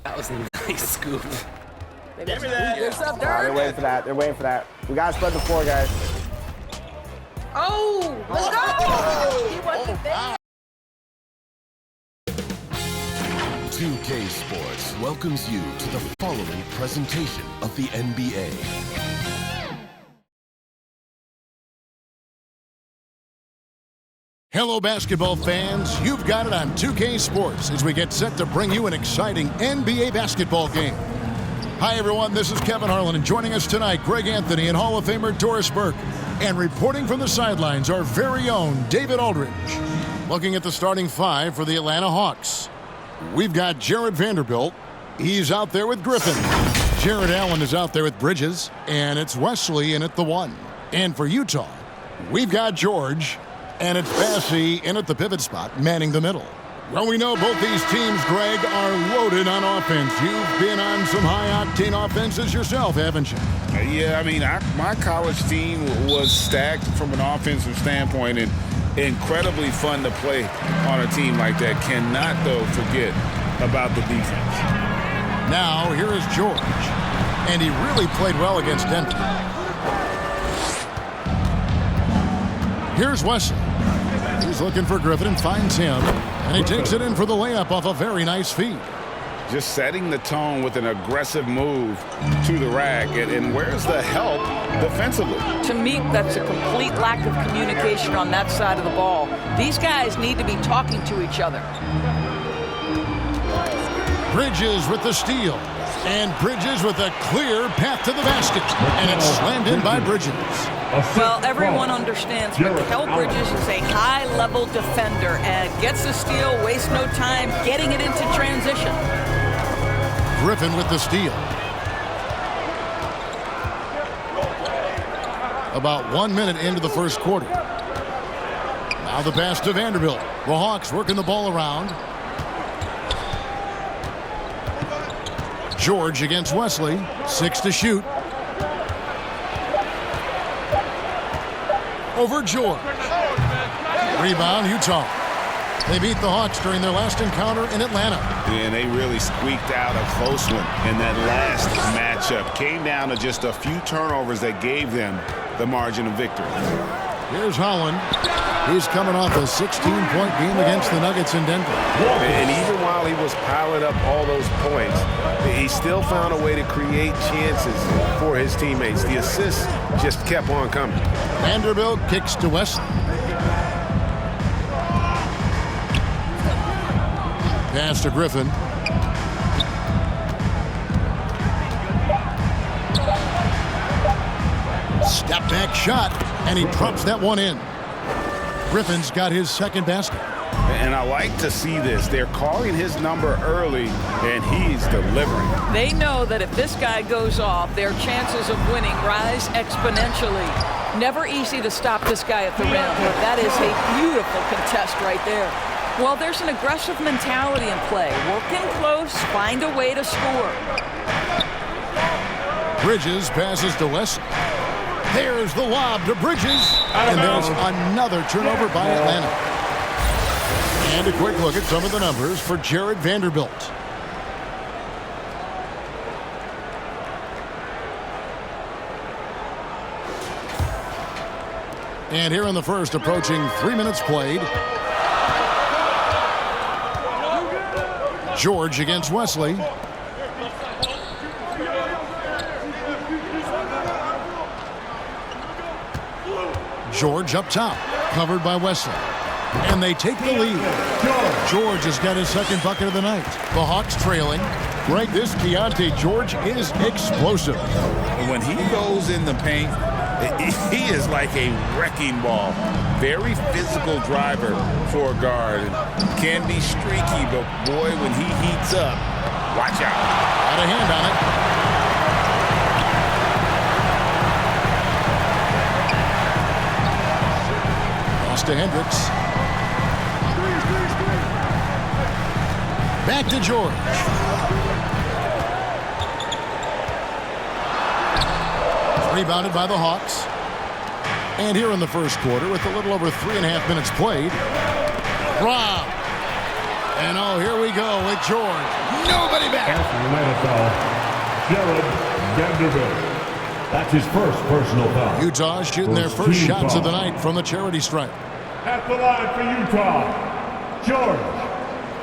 That was a nice scoop. Give me that. What's up, They're Dirk? waiting for that. They're waiting for that. We gotta spread the floor, guys. Oh, let's go! He wasn't there. 2K Sports welcomes you to the following presentation of the NBA. Hello, basketball fans. You've got it on 2K Sports as we get set to bring you an exciting NBA basketball game. Hi, everyone. This is Kevin Harlan, and joining us tonight, Greg Anthony and Hall of Famer Doris Burke. And reporting from the sidelines, our very own David Aldridge. Looking at the starting five for the Atlanta Hawks. We've got Jared Vanderbilt. He's out there with Griffin. Jared Allen is out there with Bridges. And it's Wesley in at the one. And for Utah, we've got George. And it's Bassey in at the pivot spot, manning the middle. Well, we know both these teams, Greg, are loaded on offense. You've been on some high-octane offenses yourself, haven't you? Yeah, I mean, my college team was stacked from an offensive standpoint and incredibly fun to play on a team like that. Cannot, though, forget about the defense. Now, here is George. And he really played well against Denver. Here's Wesley. He's looking for Griffin and finds him. And he takes it in for the layup off a very nice feed. Just setting the tone with an aggressive move to the rack. And where's the help defensively? To me, that's a complete lack of communication on that side of the ball. These guys need to be talking to each other. Bridges with the steal. And Bridges with a clear path to the basket. And it's slammed in by Bridges. Well, everyone understands, but Mikal Bridges is a high-level defender and gets the steal, wastes no time getting it into transition. Griffin with the steal. About 1 minute into the first quarter. Now the pass to Vanderbilt. The Hawks working the ball around. George against Wesley. 6 to shoot. Over George. Rebound, Utah. They beat the Hawks during their last encounter in Atlanta. And they really squeaked out a close one in that last matchup. Came down to just a few turnovers that gave them the margin of victory. Here's Holland. He's coming off a 16-point game against the Nuggets in Denver. And even while he was piling up all those points, he still found a way to create chances for his teammates. The assists just kept on coming. Vanderbilt kicks to Wesley. Pass to Griffin. Step back shot, and he drops that one in. Griffin's got his second basket. And I like to see this. They're calling his number early, and he's delivering. They know that if this guy goes off, their chances of winning rise exponentially. Never easy to stop this guy at the rim, but that is a beautiful contest right there. Well, there's an aggressive mentality in play. Work in close, find a way to score. Bridges passes to Wesley. There's the lob to Bridges. And there's another turnover by Atlanta. And a quick look at some of the numbers for Jared Vanderbilt. And here in the first, approaching 3 minutes played. George against Wesley. George up top, covered by Wesley. And they take the lead. George has got his second bucket of the night. The Hawks trailing. Greg, this Keontae George is explosive. When he goes in the paint, he is like a wrecking ball. Very physical driver for a guard. Can be streaky, but boy, when he heats up, watch out. Got a hand on it. To Hendricks. Back to George. Rebounded by the Hawks. And here in the first quarter, with a little over 3.5 minutes played, Rob. And oh, here we go with George. nobody back. Minor foul, Jared Vanderbilt. That's his first personal foul. Utah shooting their first shots of the night from the charity stripe. At the line for Utah, George.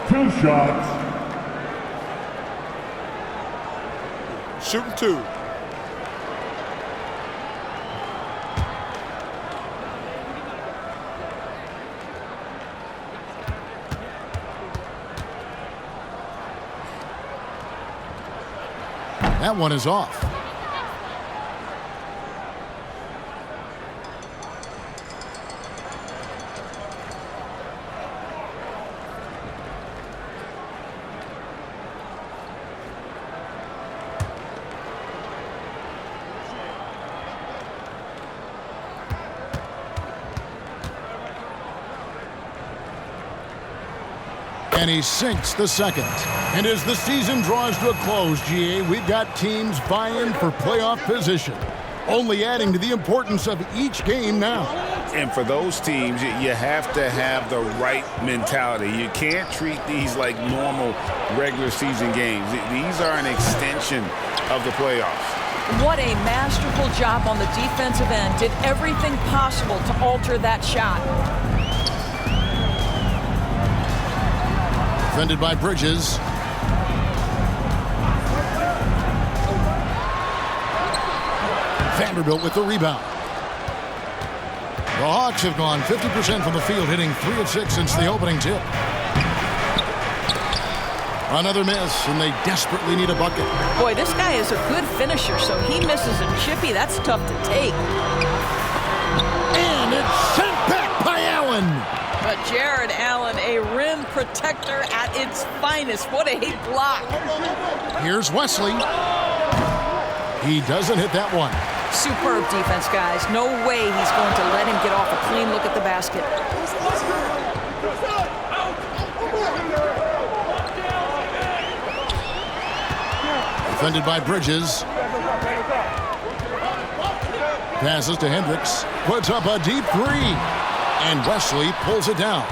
2 shots. Shooting 2. That one is off. And he sinks the second. And as the season draws to a close, GA, we've got teams vying for playoff position, only adding to the importance of each game now. And for those teams, you have to have the right mentality. You can't treat these like normal regular season games. These are an extension of the playoffs. What a masterful job on the defensive end. Did everything possible to alter that shot. Defended by Bridges. Vanderbilt with the rebound. The Hawks have gone 50% from the field, hitting 3 of 6 since the opening tip. Another miss, and they desperately need a bucket. Boy, this guy is a good finisher, so he misses a chippy. That's tough to take. And it's sent back by Allen. But Jared Allen, a rim protector at its finest. What a block. Here's Wesley. He doesn't hit that one. Superb defense, guys. No way he's going to let him get off a clean look at the basket. Defended by Bridges. Passes to Hendricks. Puts up a deep 3. And Wesley pulls it down.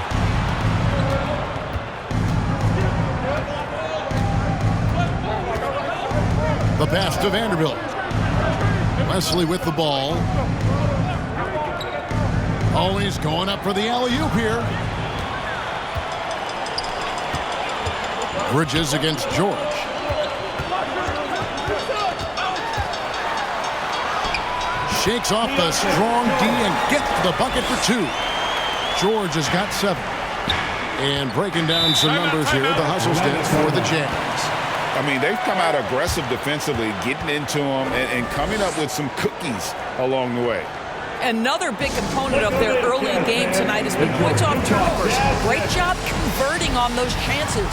The pass to Vanderbilt. Wesley with the ball. Oh, he's going up for the alley-oop here. Bridges against George. Shakes off the strong D and gets the bucket for 2. George has got 7. And breaking down some numbers here, the hustle stats for the Jazz. I mean, they've come out aggressive defensively, getting into them and coming up with some cookies along the way. Another big component of their early game tonight has been points off turnovers. Great job converting on those chances.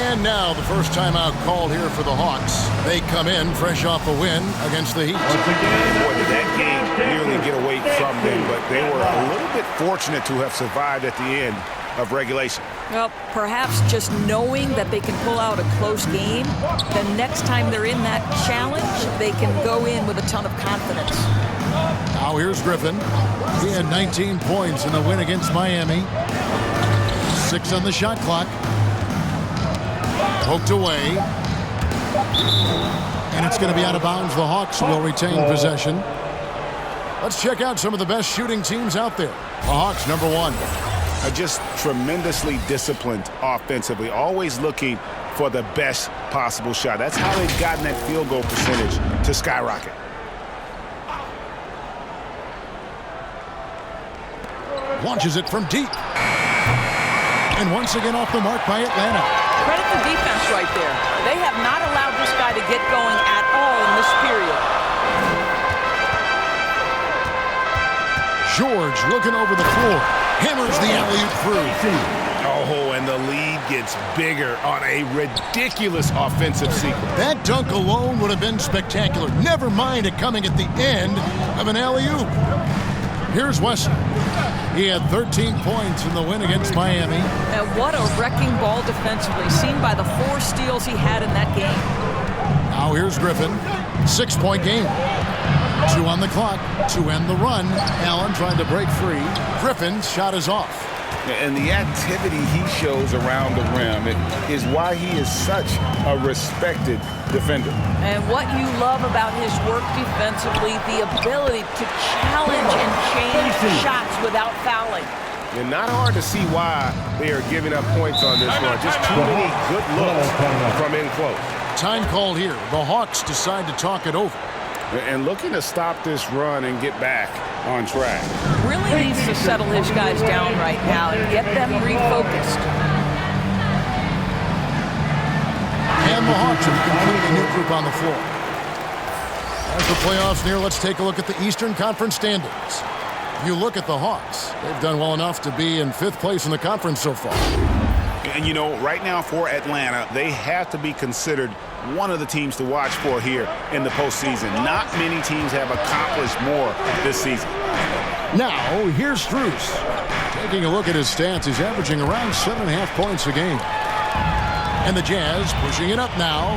And now the first timeout called here for the Hawks. They come in fresh off a win against the Heat. Boy, did that game nearly get away from them, but they were a little bit fortunate to have survived at the end of regulation. Well, perhaps just knowing that they can pull out a close game, the next time they're in that challenge, they can go in with a ton of confidence. Now here's Griffin. He had 19 points in the win against Miami. 6 on the shot clock. Poked away. And it's going to be out of bounds. The Hawks will retain possession. Let's check out some of the best shooting teams out there. The Hawks, number 1. Just tremendously disciplined offensively, always looking for the best possible shot. That's how they've gotten that field goal percentage to skyrocket. Launches it from deep. And once again off the mark by Atlanta. Credit the defense right there. They have not allowed this guy to get going at all in this period. George looking over the floor. Hammers the alley-oop through. Oh, and the lead gets bigger on a ridiculous offensive sequence. That dunk alone would have been spectacular. Never mind it coming at the end of an alley-oop. Here's Wesley. He had 13 points in the win against Miami. And what a wrecking ball defensively, seen by the 4 steals he had in that game. Now here's Griffin. 6-point game. 2 on the clock to end the run. Allen trying to break free. Griffin's shot is off. And the activity he shows around the rim is why he is such a respected defender. And what you love about his work defensively, the ability to challenge and change shots without fouling. And not hard to see why they are giving up points on this one. Just too many good looks from in close. Time called here. The Hawks decide to talk it over. And looking to stop this run and get back on track. Really needs to settle his guys down right now and get them refocused. And the Hawks have a completely new group on the floor. As the playoffs near, let's take a look at the Eastern Conference standings. If you look at the Hawks, they've done well enough to be in 5th place in the conference so far. And, you know, right now for Atlanta, they have to be considered one of the teams to watch for here in the postseason. Not many teams have accomplished more this season. Now, here's Strus. Taking a look at his stats, he's averaging around 7.5 points a game. And the Jazz pushing it up now.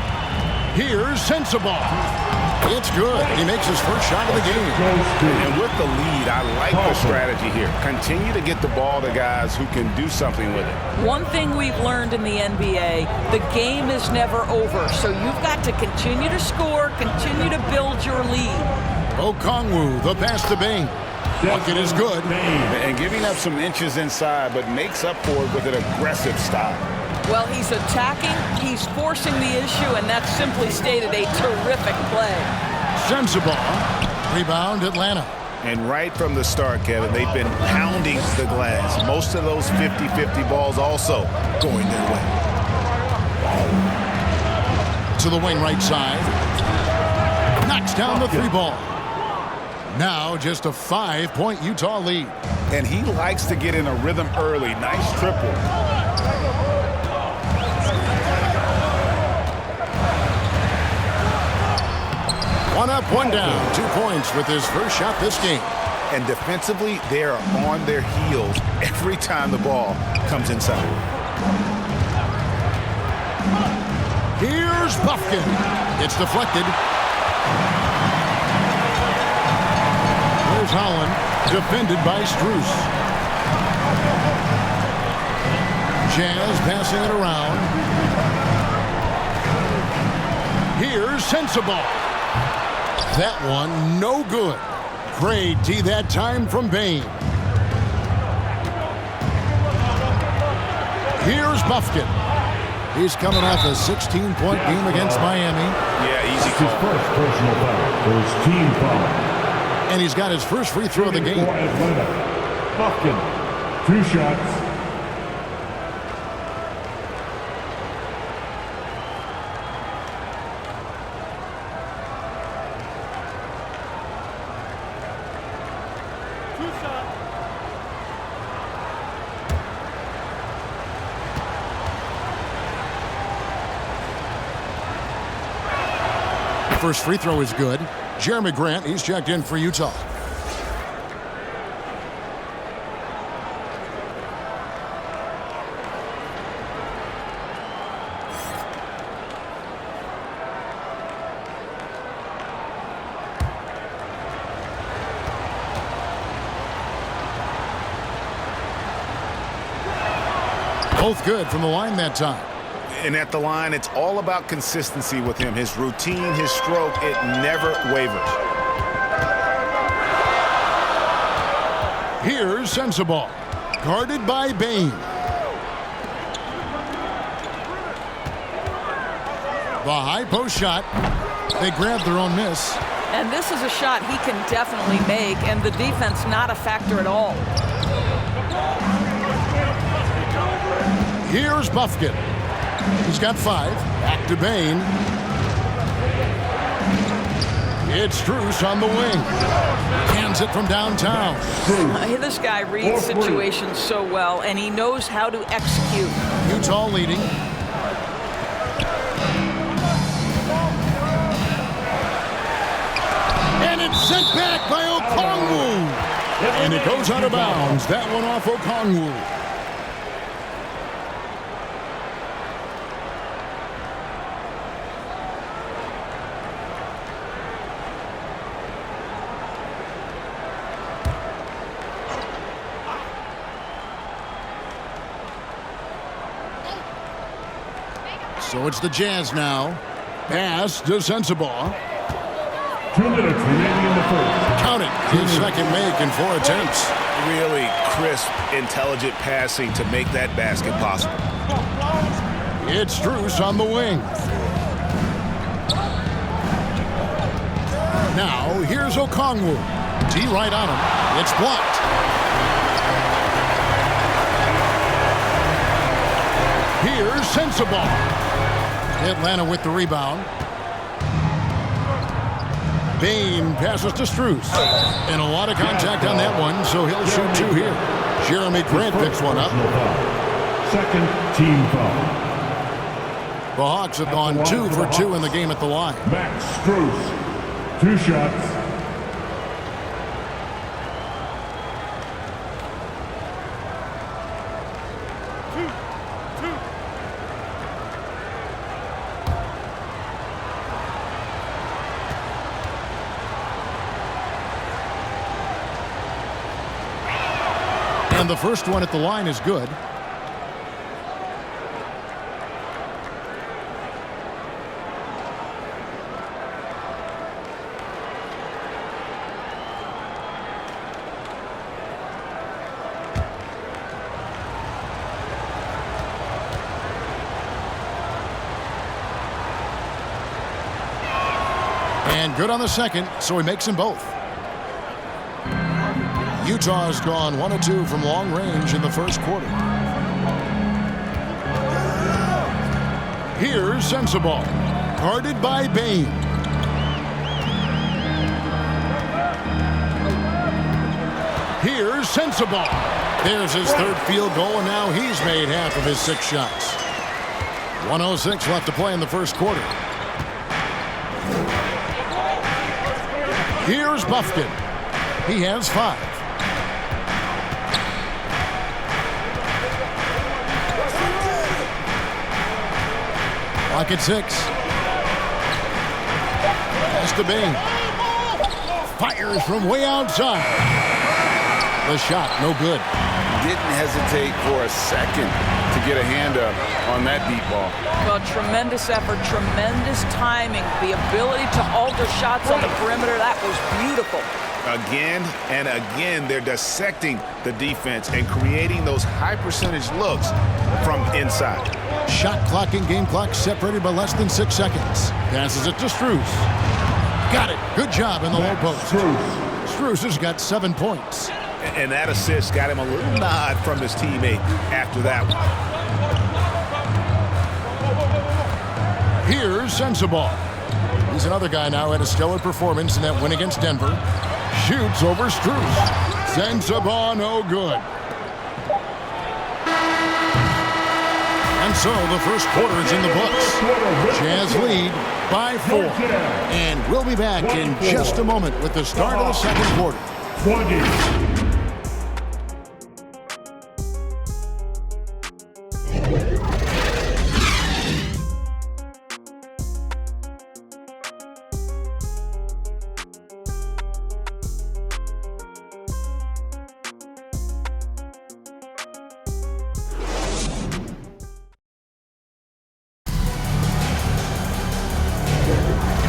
Here's Sensabaugh. It's good. He makes his first shot of the game. And with the lead, I like the strategy here. Continue to get the ball to guys who can do something with it. One thing we've learned in the NBA, the game is never over. So you've got to continue to score, continue to build your lead. Okongwu, the pass to Bane. Bucket is good. And giving up some inches inside, but makes up for it with an aggressive stop. Well, he's attacking, he's forcing the issue, and that's simply stated a terrific play. Sensabaugh. Rebound, Atlanta. And right from the start, Kevin, they've been pounding the glass. Most of those 50-50 balls also going their way. To the wing right side. Knocks down the 3-ball. Now just a 5-point Utah lead. And he likes to get in a rhythm early. Nice triple. One up, one down. 2 points with his first shot this game. And defensively, they are on their heels every time the ball comes inside. Here's Buffkin. It's deflected. There's Holland, defended by Strus. Jazz passing it around. Here's Sensabaugh. That one, no good. Great D that time from Bane. Here's Buffkin. He's coming off a 16-point game against Miami. Yeah, easy His call. first personal foul for his team foul. And he's got his first free throw of the game. For Atlanta, Buffkin, 2 shots. First free throw is good. Jeremy Grant, he's checked in for Utah. Both good from the line that time. And at the line, it's all about consistency with him. His routine, his stroke, it never wavers. Here's Sensabaugh, guarded by Bane. The high post shot. They grabbed their own miss. And this is a shot he can definitely make, and the defense not a factor at all. Here's Buffkin. He's got 5. Back to Bane. It's Strus on the wing. Hands it from downtown. This guy reads situations so well, and he knows how to execute. Utah leading. And it's sent back by Okongwu. And it goes out of bounds. That one off Okongwu. So it's the Jazz now. Pass to Sensabaugh. 2 minutes remaining in the first. Count it. His second make in 4 attempts. Really crisp, intelligent passing to make that basket possible. It's Strus on the wing. Now, here's Okongwu. T right on him. It's blocked. Here's Sensabaugh. Atlanta with the rebound. Bane passes to Strus. And a lot of contact on that one, so he'll shoot 2 here. Jeremy Grant picks one up. Second team foul. The Hawks have gone 2 for 2 in the game at the line. Max Strus. 2 shots. And the first one at the line is good. And good on the second, so he makes them both. Utah's gone 1 of 2 from long range in the first quarter. Here's Sensabaugh, guarded by Bane. Here's Sensabaugh. There's his 3rd field goal, and now he's made half of his 6 shots. 1:06 left to play in the first quarter. Here's Buffkin. He has 5. Clock at 6. Pass to Bane. Fires from way outside. The shot, no good. Didn't hesitate for a second to get a hand up on that deep ball. Well, tremendous effort, tremendous timing. The ability to alter shots on the perimeter, that was beautiful. Again and again, they're dissecting the defense and creating those high percentage looks from inside. Shot clock and game clock separated by less than 6 seconds. Passes it to Strus. Got it. Good job in the low post. Strus has got 7 points. And that assist got him a little nod from his teammate after that one. Here's Sensabaugh. He's another guy now had a stellar performance in that win against Denver. Shoots over Strus. Sensabaugh, no good. And so the first quarter is in the books. Jazz lead by 4. And we'll be back in just a moment with the start of the second quarter. 20.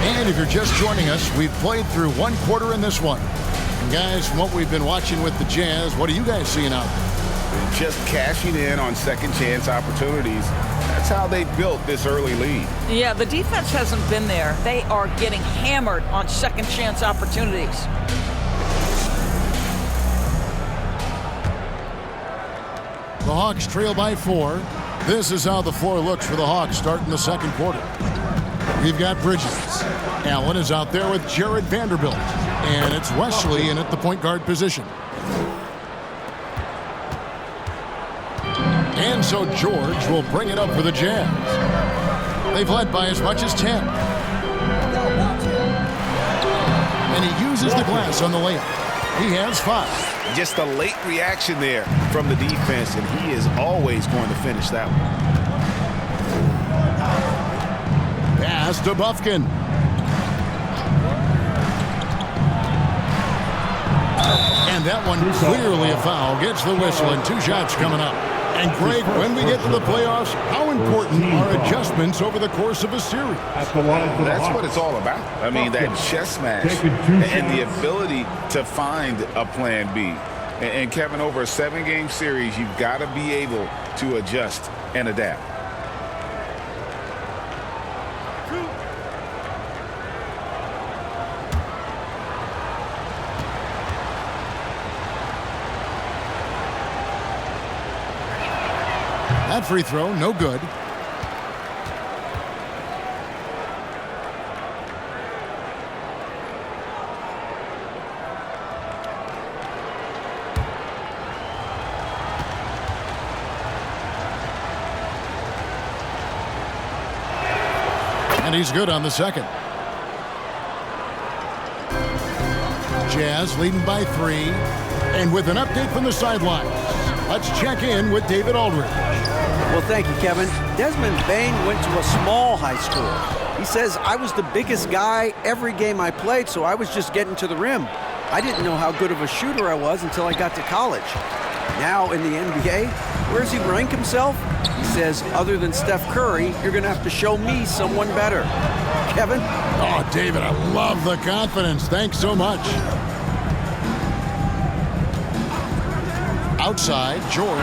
And if you're just joining us, we've played through 1 quarter in this one. And guys, from what we've been watching with the Jazz, what are you guys seeing out there? Just cashing in on second chance opportunities. That's how they built this early lead. Yeah, the defense hasn't been there. They are getting hammered on second chance opportunities. The Hawks trail by 4. This is how the floor looks for the Hawks starting the second quarter. We've got Bridges. Allen is out there with Jared Vanderbilt. And it's Wesley in at the point guard position. And so George will bring it up for the Jazz. They've led by as much as 10. And he uses the glass on the layup. He has 5. Just a late reaction there from the defense, and he is always going to finish that one. Pass to Buffkin. And that one clearly a foul. Gets the whistle and 2 shots coming up. And Greg, when we get to the playoffs, how important are adjustments over the course of a series? At the line for the That's Hawks. what it's all about. I mean, that chess match Taking two and the shots. ability to find a plan B. And Kevin, over a 7-game series, you've got to be able to adjust and adapt. That free throw, no good. And he's good on the second. Jazz leading by 3. And with an update from the sidelines, let's check in with David Aldridge. Well, thank you, Kevin. Desmond Bain went to a small high school. He says, I was the biggest guy every game I played, so I was just getting to the rim. I didn't know how good of a shooter I was until I got to college. Now in the NBA, where does he rank himself? He says, other than Steph Curry, you're going to have to show me someone better. Kevin? Oh, David, I love the confidence. Thanks so much. Outside, George.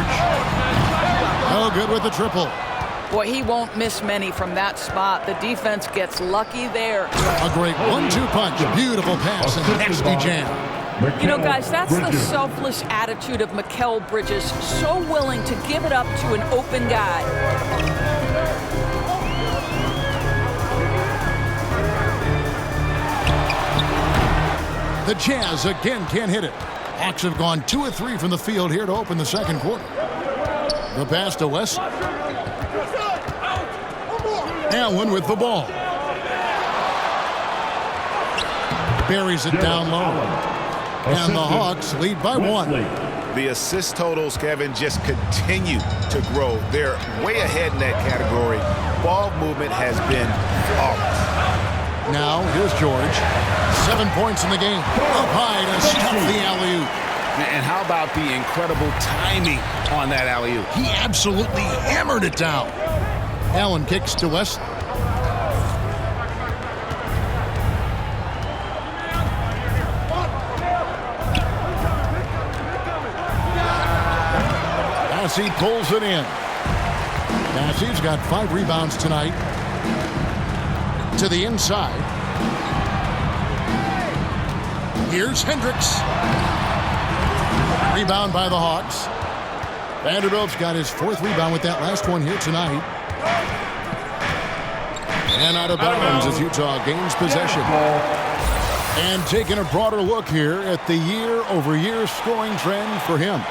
Oh, good with the triple. Boy, he won't miss many from that spot. The defense gets lucky there. A great 1-2 punch. Beautiful pass and nasty jam. You know, guys, that's the selfless attitude of Mikal Bridges. So willing to give it up to an open guy. The Jazz again can't hit it. Hawks have gone 2 of 3 from the field here to open the second quarter. The pass to West. Allen with the ball. Buries it down low. And the Hawks lead by 1. The assist totals, Kevin, just continue to grow. They're way ahead in that category. Ball movement has been flawless. Now, here's George. 7 points in the game. Up high to stuff the alley-oop. And how about the incredible timing on that alley-oop? He absolutely hammered it down. Allen kicks to West. Massey pulls it in. Massey's got 5 rebounds tonight. To the inside. Here's Hendricks. Rebound by the Hawks. Vanderbilt's got his 4th rebound with that last one here tonight. And out of bounds as Utah gains possession. And taking a broader look here at the year-over-year scoring trend for him.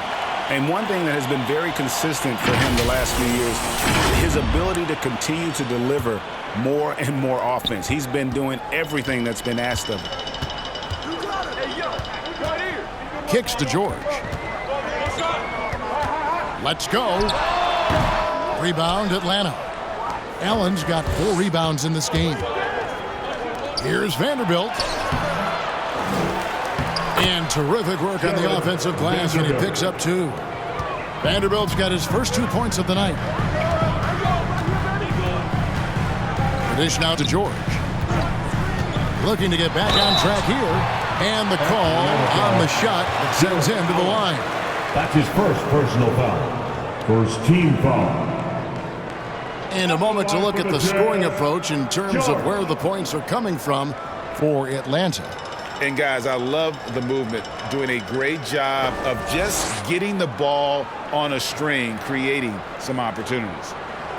And one thing that has been very consistent for him the last few years, his ability to continue to deliver more and more offense. He's been doing everything that's been asked of him. Kicks to George. Let's go. Rebound, Atlanta. Allen's got 4 rebounds in this game. Here's Vanderbilt. And terrific work on the offensive glass, and he picks up 2. Vanderbilt's got his first 2 points of the night. The dish now to George. Looking to get back on track here. And the call on the shot that sends him to the line. That's his first personal foul. First team foul. And a moment to look at the scoring approach in terms of where the points are coming from for Atlanta. And guys, I love the movement, doing a great job of just getting the ball on a string, creating some opportunities.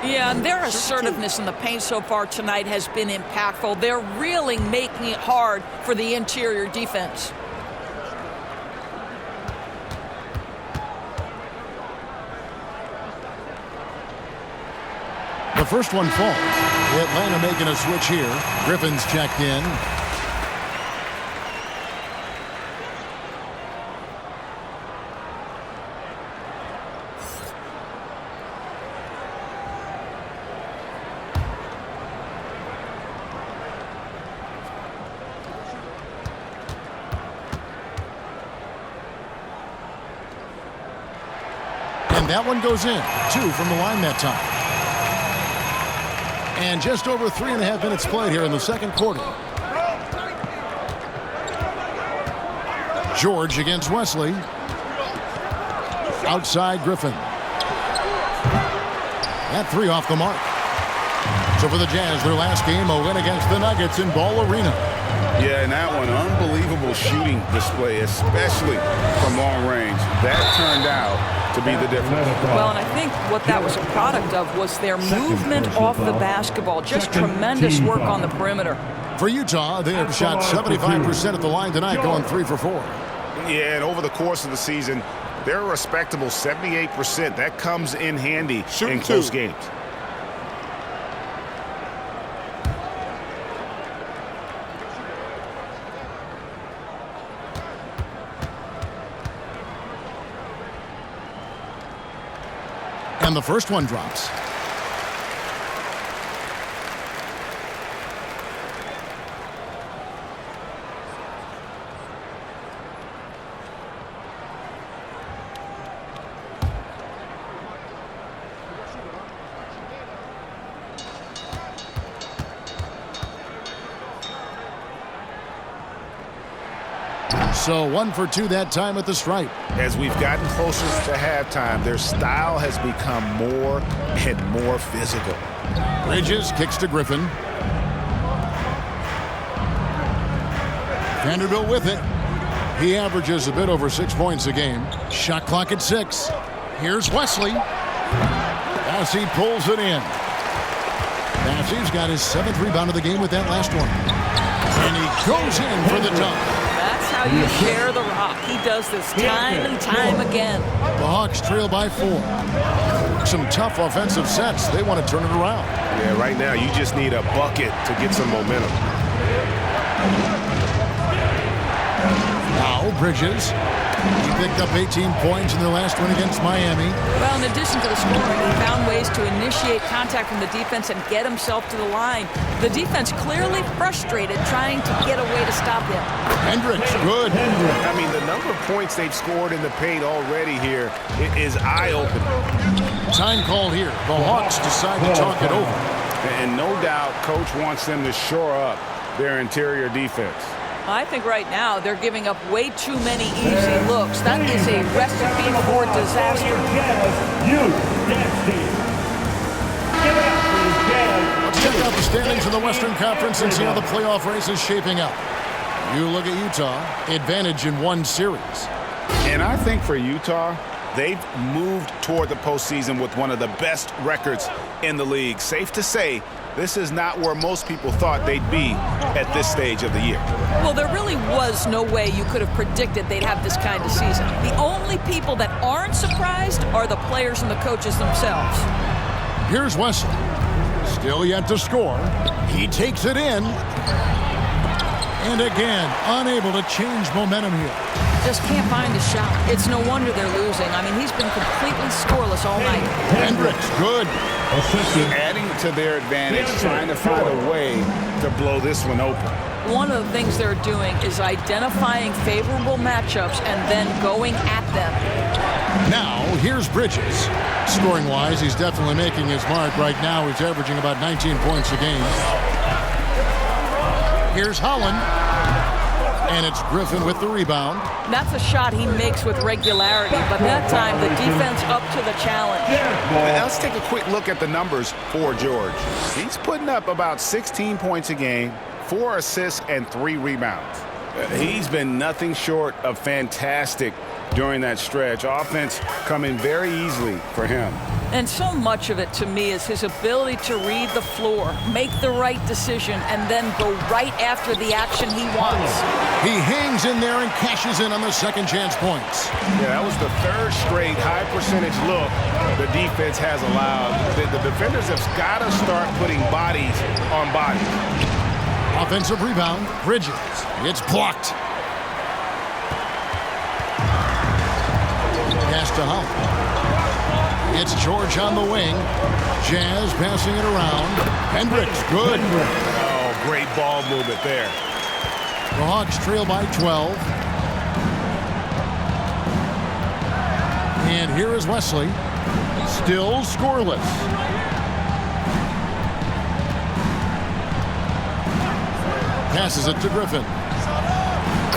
Yeah, and their assertiveness in the paint so far tonight has been impactful. They're really making it hard for the interior defense. The first one falls. Atlanta making a switch here. Griffin's checked in. And that one goes in. 2 from the line that time. And just over 3.5 minutes played here in the second quarter. George against Wesley. Outside Griffin. That 3 off the mark. So for the Jazz, their last game, a win against the Nuggets in Ball Arena. Yeah, and that one, unbelievable shooting display, especially from long range. That turned out to be the difference. Well, and I think what that was a product of was their movement off the basketball. Just tremendous work on the perimeter. For Utah, they have shot 75% at the line tonight, going 3 for 4. Yeah, and over the course of the season, they're a respectable 78%. That comes in handy in close games. And the first one drops. So 1 for 2 that time at the stripe. As we've gotten closer to halftime, their style has become more and more physical. Bridges kicks to Griffin. Vanderbilt with it. He averages a bit over 6 points a game. Shot clock at 6. Here's Wesley. Bassey pulls it in. Bassey's got his 7th rebound of the game with that last one. And he goes in for the dunk. That's how you share the rock. He does this time and time again. The Hawks trail by 4. Some tough offensive sets. They want to turn it around. Yeah, right now you just need a bucket to get some momentum. Now Bridges. He picked up 18 points in their last win against Miami. Well, in addition to the scoring, he found ways to initiate contact from the defense and get himself to the line. The defense clearly frustrated trying to get a way to stop him. Hendricks, good. I mean, the number of points they've scored in the paint already here is eye-opening. Time called here. The Hawks decide to talk it over. And no doubt, Coach wants them to shore up their interior defense. I think right now they're giving up way too many easy looks. That is a recipe for disaster. Let's check out the standings in the Western Conference and see how the playoff race is shaping up. You look at Utah, advantage in 1 series. And I think for Utah, they've moved toward the postseason with one of the best records in the league. Safe to say, this is not where most people thought they'd be at this stage of the year. Well, there really was no way you could have predicted they'd have this kind of season. The only people that aren't surprised are the players and the coaches themselves. Here's Wesley. Still yet to score. He takes it in. And again, unable to change momentum here. Just can't find a shot. It's no wonder they're losing. I mean, he's been completely scoreless all night. Hendricks, good. Adding to their advantage, trying to find a way to blow this one open. One of the things they're doing is identifying favorable matchups and then going at them. Now, here's Bridges. Scoring-wise, he's definitely making his mark. Right now, he's averaging about 19 points a game. Here's Holland. And it's Griffin with the rebound. That's a shot he makes with regularity, but that time the defense up to the challenge. Now, let's take a quick look at the numbers for George. He's putting up about 16 points a game, 4 assists, and 3 rebounds. He's been nothing short of fantastic during that stretch. Offense coming very easily for him. And so much of it, to me, is his ability to read the floor, make the right decision, and then go right after the action he wants. He hangs in there and cashes in on the second chance points. Yeah, that was the 3rd straight high-percentage look the defense has allowed. The defenders have got to start putting bodies on bodies. Offensive rebound, Bridges. It's blocked. Pass to Holland. It's George on the wing. Jazz passing it around. Hendricks, good. Oh, great ball movement there. The Hawks trail by 12. And here is Wesley. Still scoreless. Passes it to Griffin.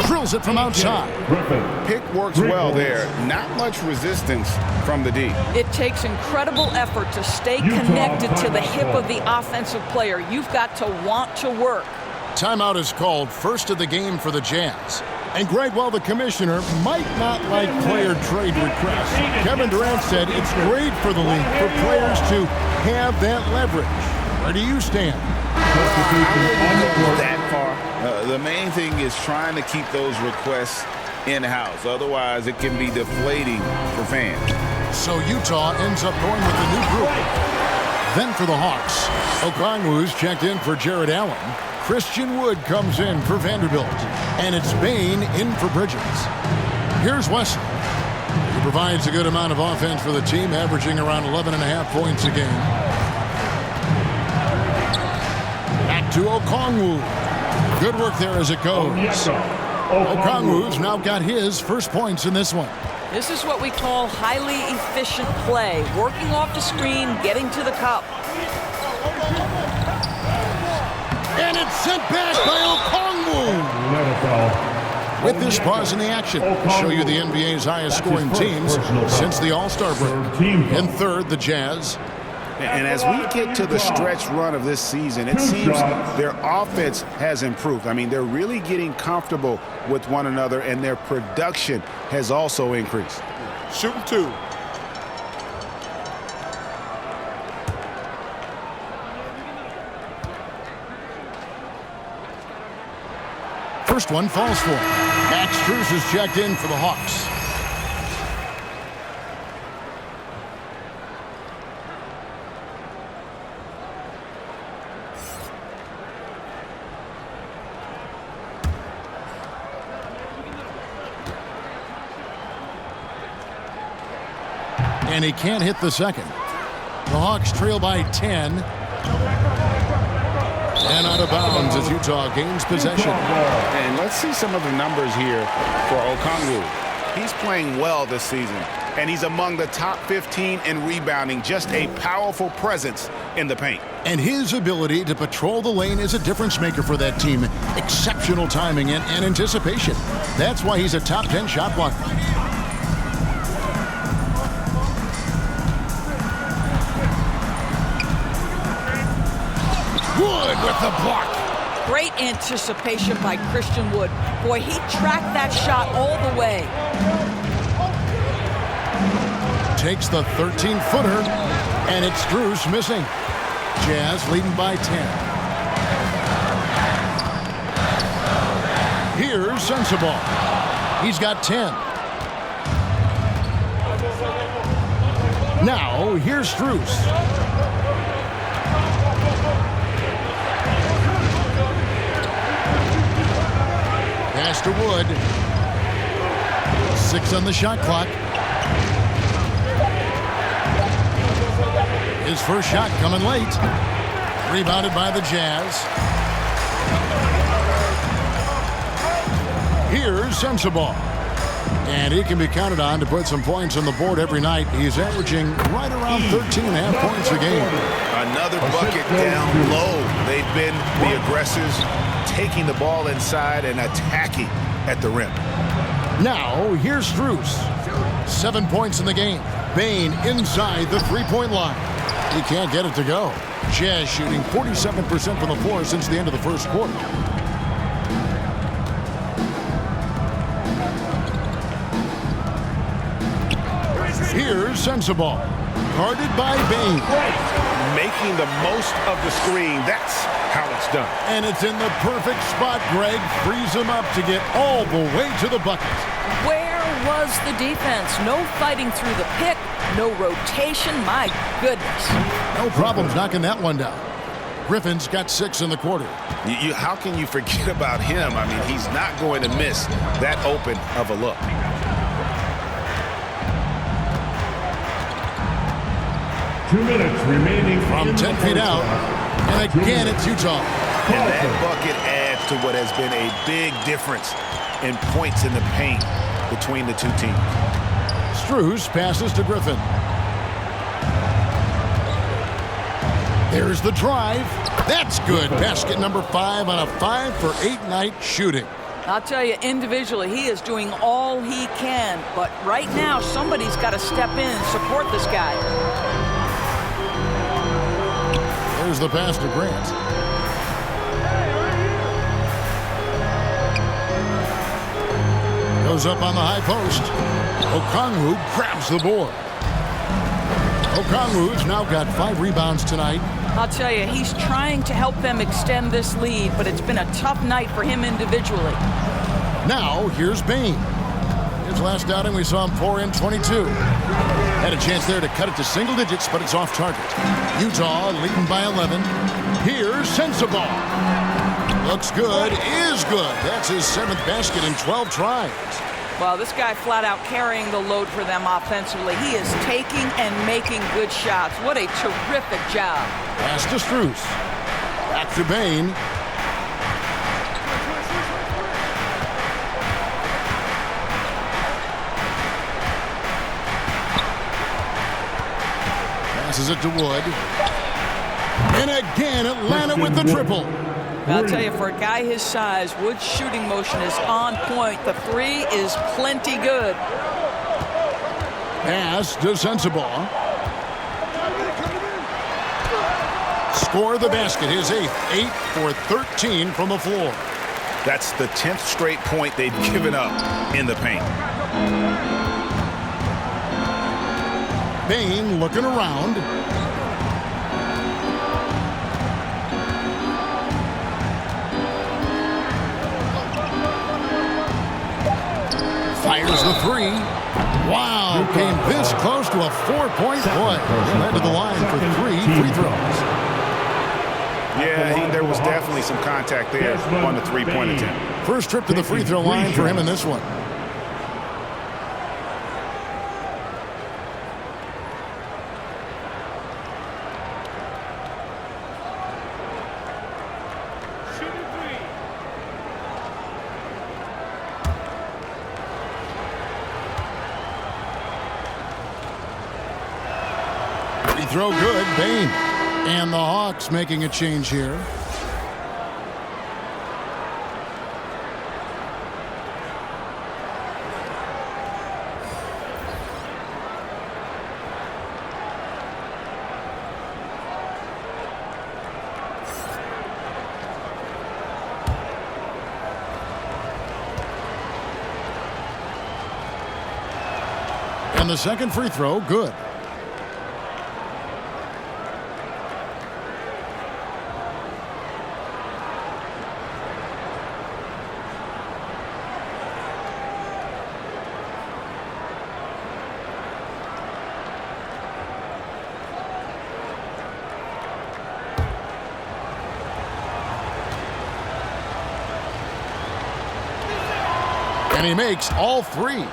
Drills it from outside. Griffin. Pick works well there. Not much resistance from the D. It takes incredible effort to stay Utah connected to the timeout hip call. of the offensive player. You've got to want to work. Timeout is called, first of the game for the Jazz. And Greg, while the commissioner might not like player trade requests, Kevin Durant said it's great for the league for players to have that leverage. Where do you stand? That far. The main thing is trying to keep those requests in-house. Otherwise, it can be deflating for fans. So Utah ends up going with a new group. Then for the Hawks, Okongwu's checked in for Jared Allen. Christian Wood comes in for Vanderbilt. And it's Bane in for Bridges. Here's Wesley. He provides a good amount of offense for the team, averaging around 11.5 points a game. Back to Okongwu. Good work there as it goes. Okongwu's now got his first points in this one. This is what we call highly efficient play. Working off the screen, getting to the cup. And it's sent back by Okongwu. With this pause in the action, show you the NBA's highest scoring teams since the All-Star break. In third, the Jazz. And as we get to the stretch run of this season, it seems their offense has improved. I mean, they're really getting comfortable with one another, and their production has also increased. Shooting two. First one falls for him. Max Strus is checked in for the Hawks. And he can't hit the second. The Hawks trail by 10. And out of bounds as Utah gains possession. And let's see some of the numbers here for Okongwu. He's playing well this season, and he's among the top 15 in rebounding. Just a powerful presence in the paint. And his ability to patrol the lane is a difference maker for that team. Exceptional timing and anticipation. That's why he's a top 10 shot blocker. Wood with the block. Great anticipation by Christian Wood. Boy, he tracked that shot all the way. Takes the 13-footer, and it's Strus missing. Jazz leading by 10. Here's Sensabaugh. He's got 10. Now, here's Strus. Pass to Wood. 6 on the shot clock. His first shot coming late. Rebounded by the Jazz. Here's Sensabaugh. And he can be counted on to put some points on the board every night. He's averaging right around 13.5 points a game. Another bucket down low. They've been the aggressors, taking the ball inside and attacking at the rim. Now, here's Strus. 7 points in the game. Bane inside the three-point line. He can't get it to go. Jazz shooting 47% from the floor since the end of the first quarter. Here's Sensabaugh. Guarded by Bane. Making the most of the screen. That's how it's done. And it's in the perfect spot. Greg frees him up to get all the way to the bucket. Where was the defense? No fighting through the pick, no rotation. My goodness. No problems knocking that one down. Griffin's got 6 in the quarter. How can you forget about him? I mean, he's not going to miss that open of a look. Two minutes remaining From 10 feet out. And again, it's Utah. And that bucket adds to what has been a big difference in points in the paint between the two teams. Strus passes to Griffin. There's the drive. That's good. Basket number 5 on a 5-for-8 night shooting. I'll tell you, individually, he is doing all he can. But right now, somebody's got to step in and support this guy. There's the pass to Grant. Goes up on the high post. Okongwu grabs the board. Okongwu's now got 5 rebounds tonight. I'll tell you, he's trying to help them extend this lead, but it's been a tough night for him individually. Now, here's Bane. His last outing, we saw him pour in 22. Had a chance there to cut it to single digits, but it's off target. Utah leading by 11. Here's Sensabaugh. Looks good, is good. That's his 7th basket in 12 tries. Well, this guy flat out carrying the load for them offensively. He is taking and making good shots. What a terrific job. Pass to Strus. Back to Bane. Passes it to Wood. And again, Atlanta with the triple. I'll tell you, for a guy his size, Wood's shooting motion is on point. The 3 is plenty good. Pass to Sensabaugh. Score the basket, his 8th. 8 for 13 from the floor. That's the 10th straight point they've given up in the paint. Bane looking around. Fires the 3. Wow, came this close to a 4-point play. Led to the line for 3 free throws. Yeah, there was definitely some contact there on the three-point attempt. First trip to the free throw line for him in this one. Throw good, Bane. And the Hawks making a change here. And the second free throw, good. And he makes all 3. And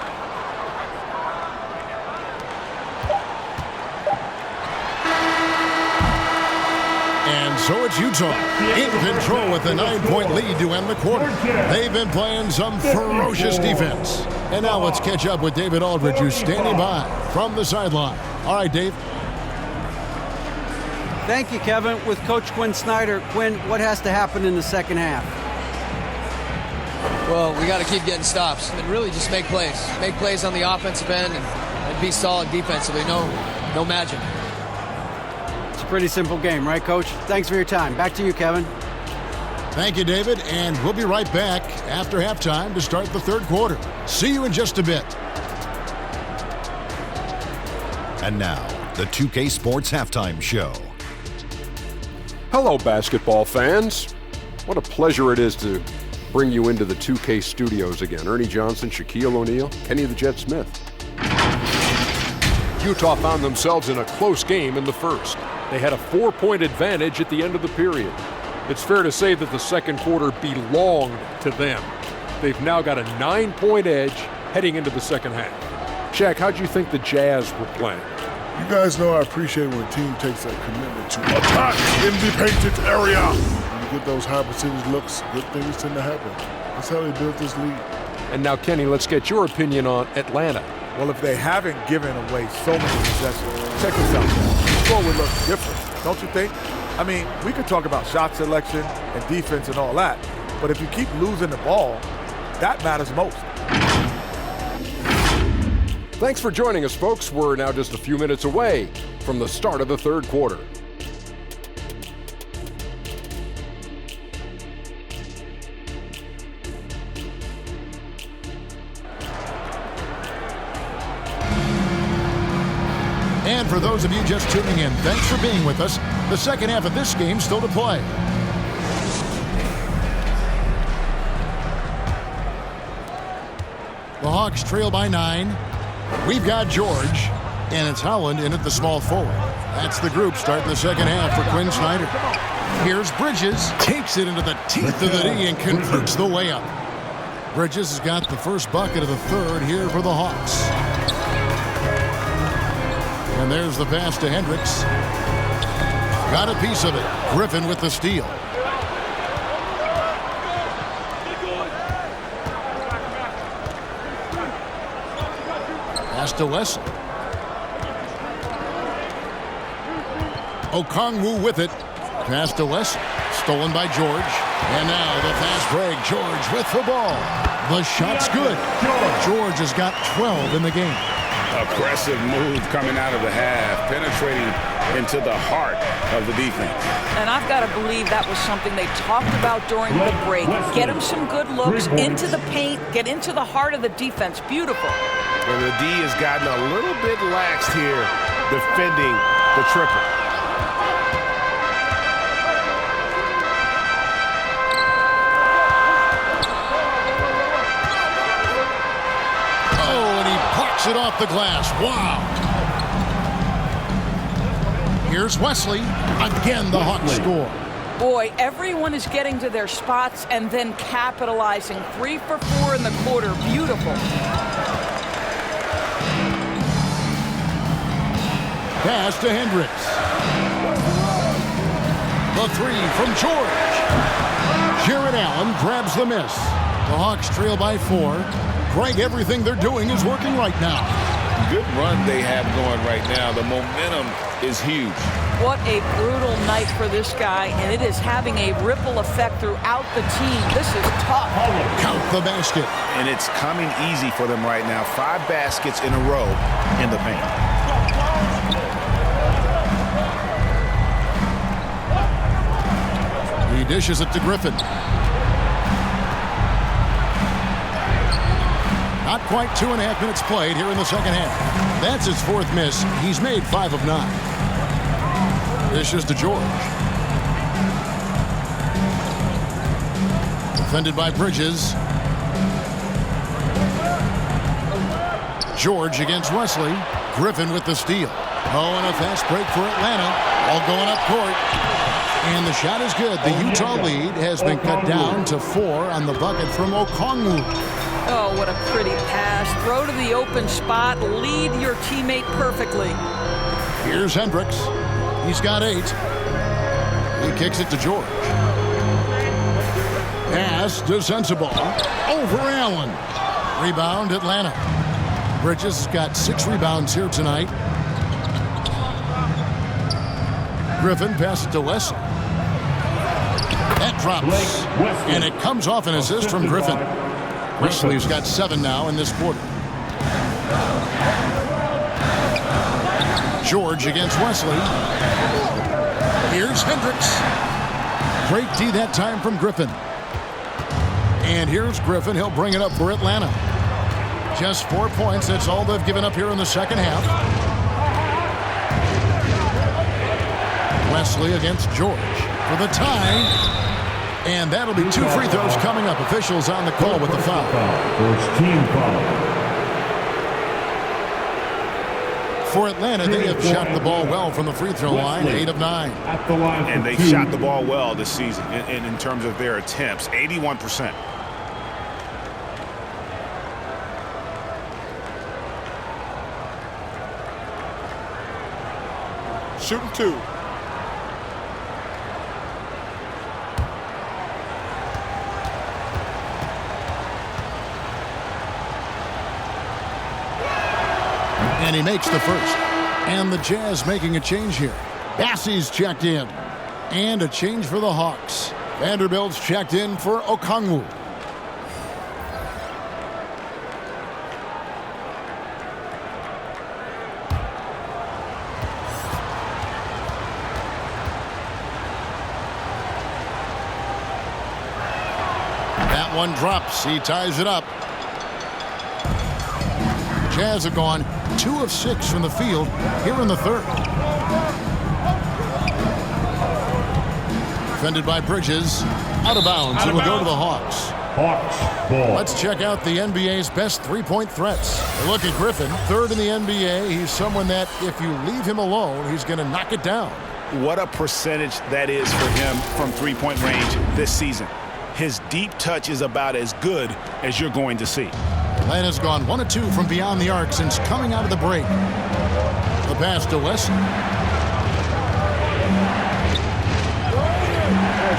so it's Utah in control with a 9-point lead to end the quarter. They've been playing some ferocious defense. And now let's catch up with David Aldridge, who's standing by from the sideline. All right, Dave. Thank you, Kevin. With Coach Quinn Snyder. Quinn, what has to happen in the second half? Well, we got to keep getting stops and really just make plays. Make plays on the offensive end and be solid defensively. No magic. It's a pretty simple game, right, Coach? Thanks for your time. Back to you, Kevin. Thank you, David. And we'll be right back after halftime to start the third quarter. See you in just a bit. And now, the 2K Sports Halftime Show. Hello, basketball fans. What a pleasure it is to bring you into the 2K studios again. Ernie Johnson, Shaquille O'Neal, Kenny the Jet Smith. Utah found themselves in a close game in the first. They had a 4-point advantage at the end of the period. It's fair to say that the second quarter belonged to them. They've now got a 9-point edge heading into the second half. Shaq, how'd you think the Jazz were playing? You guys know I appreciate when a team takes a commitment to attack in the painted area. Get those high percentage looks, good things tend to happen. That's how they built this league. And now, Kenny, let's get your opinion on Atlanta. Well, if they haven't given away so many possessions, check this out. The score would look different, don't you think? I mean, we could talk about shot selection and defense and all that, but if you keep losing the ball, that matters most. Thanks for joining us, folks. We're now just a few minutes away from the start of the third quarter. And for those of you just tuning in, thanks for being with us. The second half of this game still to play. The Hawks trail by 9. We've got George, and it's Howland in at the small forward. That's the group starting the second half for Quinn Snyder. Here's Bridges, takes it into the teeth of the D and converts the layup. Bridges has got the first bucket of the third here for the Hawks. And there's the pass to Hendricks. Got a piece of it. Griffin with the steal. Pass to Wesley. Okongwu with it. Pass to Wesley. Stolen by George. And now the fast break. George with the ball. The shot's good. George has got 12 in the game. Aggressive move coming out of the half, penetrating into the heart of the defense. And I've got to believe that was something they talked about during the break. Get him some good looks into the paint, get into the heart of the defense. Beautiful. And the D has gotten a little bit laxed here defending the triple. It off the glass. Wow. Here's Wesley. Again, the Hawks score. Boy, everyone is getting to their spots and then capitalizing. 3 for 4 in the quarter. Beautiful. Pass to Hendricks. The three from George. Jared Allen grabs the miss. The Hawks trail by 4. Greg, everything they're doing is working right now. Good run they have going right now. The momentum is huge. What a brutal night for this guy, and it is having a ripple effect throughout the team. This is tough. Count the basket. And it's coming easy for them right now. 5 baskets in a row in the paint. He dishes it to Griffin. Not quite 2.5 minutes played here in the second half. That's his 4th miss. He's made 5 of 9. Dishes to George. Defended by Bridges. George against Wesley. Griffin with the steal. Oh, and a fast break for Atlanta. All going up court. And the shot is good. The Utah lead has been cut down to 4 on the bucket from Okongwu. Oh, what a pretty pass. Throw to the open spot. Lead your teammate perfectly. Here's Hendricks. He's got 8. He kicks it to George. Pass to Sensabaugh. Over Allen. Rebound Atlanta. Bridges has got 6 rebounds here tonight. Griffin passes to Wesley. That drops. And it comes off an assist from Griffin. Wesley's got 7 now in this quarter. George against Wesley. Here's Hendricks. Great D that time from Griffin. And here's Griffin. He'll bring it up for Atlanta. Just 4 points. That's all they've given up here in the second half. Wesley against George for the tie. And that'll be 2 free throws coming up. Officials on the call with the foul. First team foul. For Atlanta, they have shot the ball well from the free throw line, 8 of 9. And they shot the ball well this season in terms of their attempts, 81%. Shooting 2. And he makes the first. And the Jazz making a change here. Bassey's checked in. And a change for the Hawks. Vanderbilt's checked in for Okongwu. That one drops. He ties it up. Jazz have gone 2 of 6 from the field here in the third. Defended by Bridges. Out of bounds. It will go to the Hawks. Hawks ball. Let's check out the NBA's best three-point threats. Look at Griffin, third in the NBA. He's someone that if you leave him alone, he's going to knock it down. What a percentage that is for him from three-point range this season. His deep touch is about as good as you're going to see. Atlanta's gone 1 of 2 from beyond the arc since coming out of the break. The pass to West.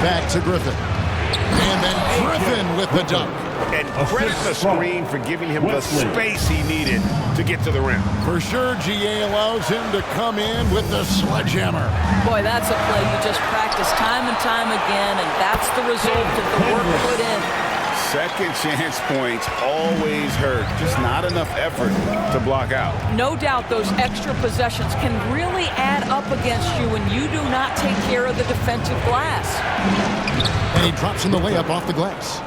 Back to Griffin. And then Griffin with the dunk. And credit the screen for giving him the space he needed to get to the rim. For sure, GA allows him to come in with the sledgehammer. Boy, that's a play you just practice time and time again, and that's the result of the work put in. Second chance points always hurt. Just not enough effort to block out. No doubt those extra possessions can really add up against you when you do not take care of the defensive glass. And he drops in the layup off the glass.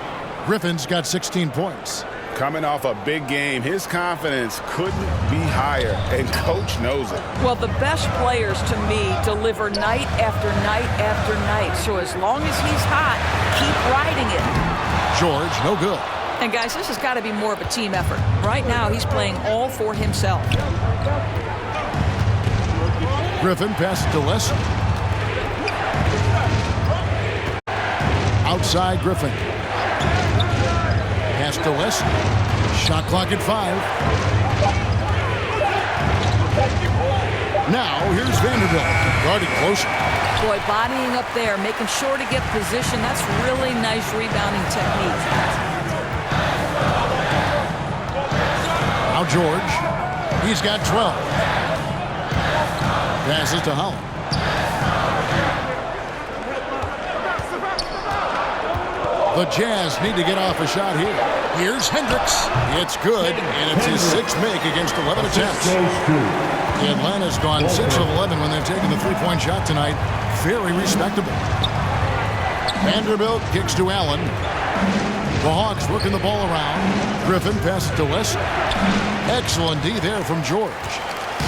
Griffin's got 16 points. Coming off a big game, his confidence couldn't be higher, and coach knows it. Well, the best players to me deliver night after night after night. So as long as he's hot, keep riding it. George, no good. And guys, this has got to be more of a team effort. Right now, he's playing all for himself. Griffin passes to West. Outside Griffin. Pass to West. Shot clock at 5. Now here's Vanderbilt. Guarded closer. Boy, bodying up there, making sure to get position. That's really nice rebounding technique. Now George. He's got 12. Passes to Holland. The Jazz need to get off a shot here. Here's Hendricks. It's good, and it's his 6th make against 11 attempts. Atlanta's gone 6 of 11 when they've taken the three-point shot tonight. Very respectable. Vanderbilt kicks to Allen. The Hawks working the ball around. Griffin passes to West. Excellent D there from George.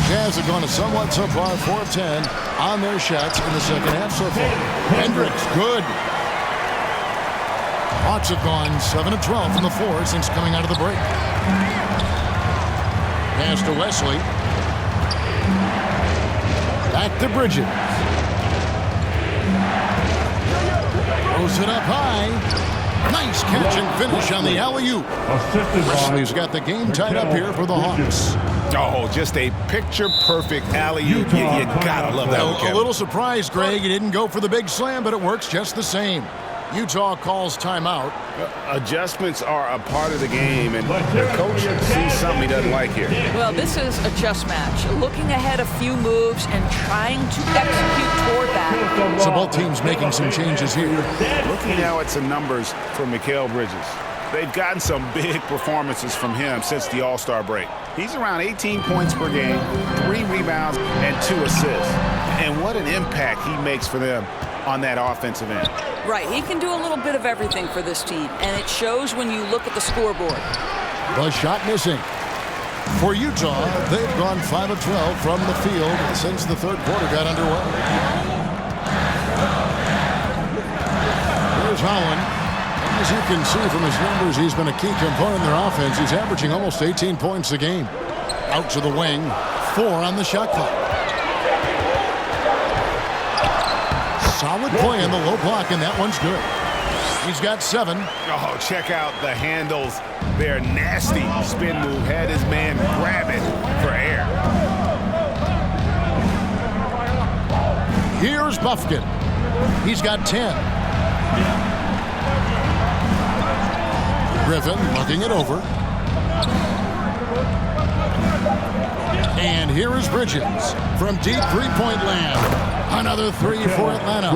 Jazz have gone a somewhat subpar 4 of 10 on their shots in the second half so far. Hendricks, good. Hawks have gone 7 of 12 from the floor since coming out of the break. Pass to Wesley. Back to Bridges. Throws it up high. Nice catch and finish on the alley-oop. Wesley's got the game tied up here for the Hawks. Oh, just a picture-perfect alley-oop. You gotta love that one, Kevin. A little surprised, Greg. He didn't go for the big slam, but it works just the same. Utah calls timeout. Adjustments are a part of the game, and the coach sees something he doesn't like here. Well, this is a chess match. Looking ahead a few moves and trying to execute toward that. So both teams making some changes here. Looking now at some numbers for Mikal Bridges. They've gotten some big performances from him since the All-Star break. He's around 18 points per game, 3 rebounds, and 2 assists. And what an impact he makes for them on that offensive end. Right, he can do a little bit of everything for this team, and it shows when you look at the scoreboard. The shot missing. For Utah, they've gone 5 of 12 from the field since the third quarter got underway. Here's Holland. As you can see from his numbers, he's been a key component in their offense. He's averaging almost 18 points a game. Out to the wing, 4 on the shot clock. Solid play in the low block, and that one's good. He's got 7. Oh, check out the handles. They're nasty. Spin move. Had his man grab it for air. Here's Bufkin. He's got 10. Griffin looking it over. And here is Bridges from deep three-point land. Another three for Atlanta.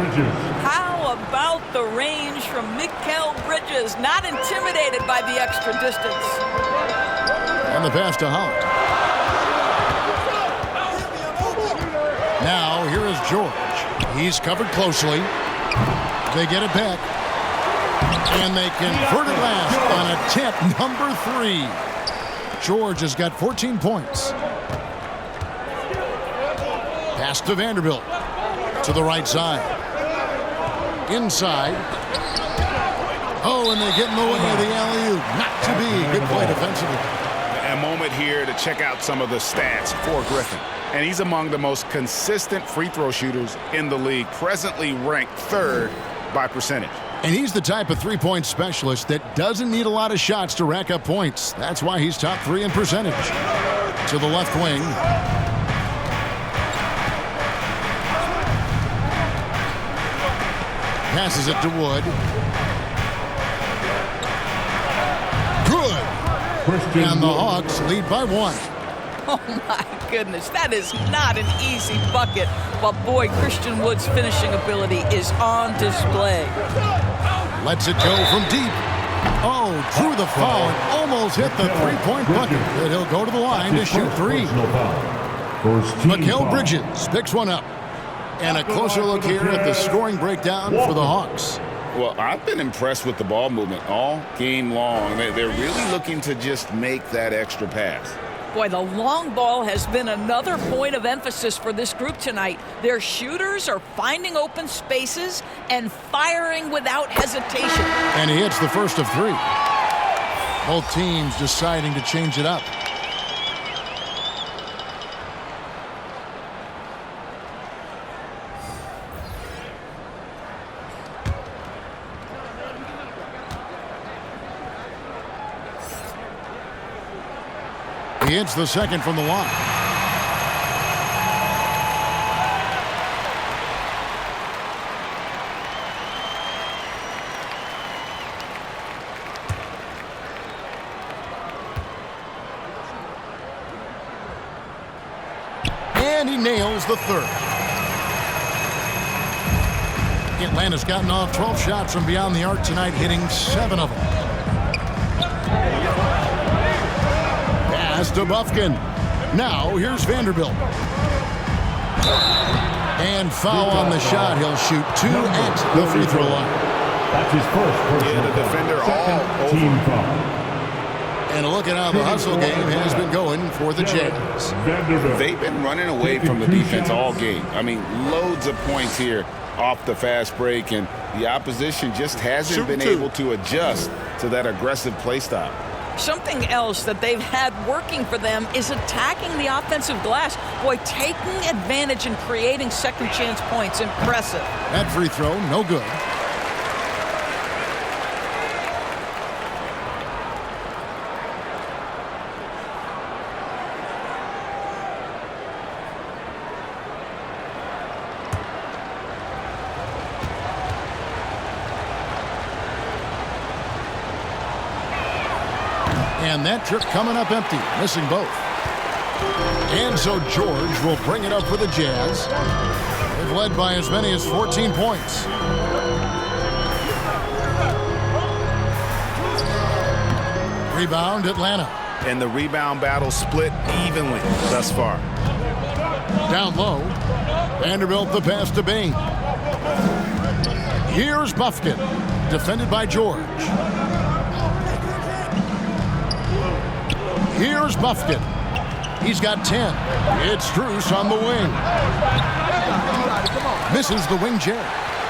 How about the range from Mikal Bridges? Not intimidated by the extra distance. And the pass to Holland. Now, here is George. He's covered closely. They get it back. And they convert it last on attempt number 3. George has got 14 points. Pass to Vanderbilt. To the right side. Inside. Oh, and they get in the way of the alley-oop. Not to be. Good play defensively. A moment here to check out some of the stats for Griffin. And he's among the most consistent free throw shooters in the league, presently ranked 3rd by percentage. And he's the type of three-point specialist that doesn't need a lot of shots to rack up points. That's why he's top 3 in percentage. To the left wing. Passes it to Wood. Good. And the Hawks lead by 1. Oh, my goodness. That is not an easy bucket. But, boy, Christian Wood's finishing ability is on display. Lets it go from deep. Oh, drew the foul and almost hit the three-point bucket. But he'll go to the line to shoot 3. Mikal Bridges picks one up. And a closer look here at the scoring breakdown for the Hawks. Well, I've been impressed with the ball movement all game long. They're really looking to just make that extra pass. Boy, the long ball has been another point of emphasis for this group tonight. Their shooters are finding open spaces and firing without hesitation. And he hits the first of 3. Both teams deciding to change it up. He hits the second from the line. And he nails the third. Atlanta's gotten off 12 shots from beyond the arc tonight, hitting 7 of them. To Bufkin. Now here's Vanderbilt. And foul on the shot. He'll shoot 2 at the free throw line. That's his first personal the defender all team over. foul. And look at how the hustle game has been going for the Jazz. They've been running away from the defense all game. I mean, loads of points here off the fast break, and the opposition just hasn't been able to adjust to that aggressive play style. Something else that they've had working for them is attacking the offensive glass. Boy, taking advantage and creating second chance points. Impressive. That free throw, no good. And that trip coming up empty, missing both. And so George will bring it up for the Jazz. They've led by as many as 14 points. Rebound, Atlanta. And the rebound battle split evenly thus far. Down low. Vanderbilt the pass to Bain. Here's Bufkin, defended by George. Here's Bufkin. He's got 10. It's Strus on the wing. Misses the wing chair.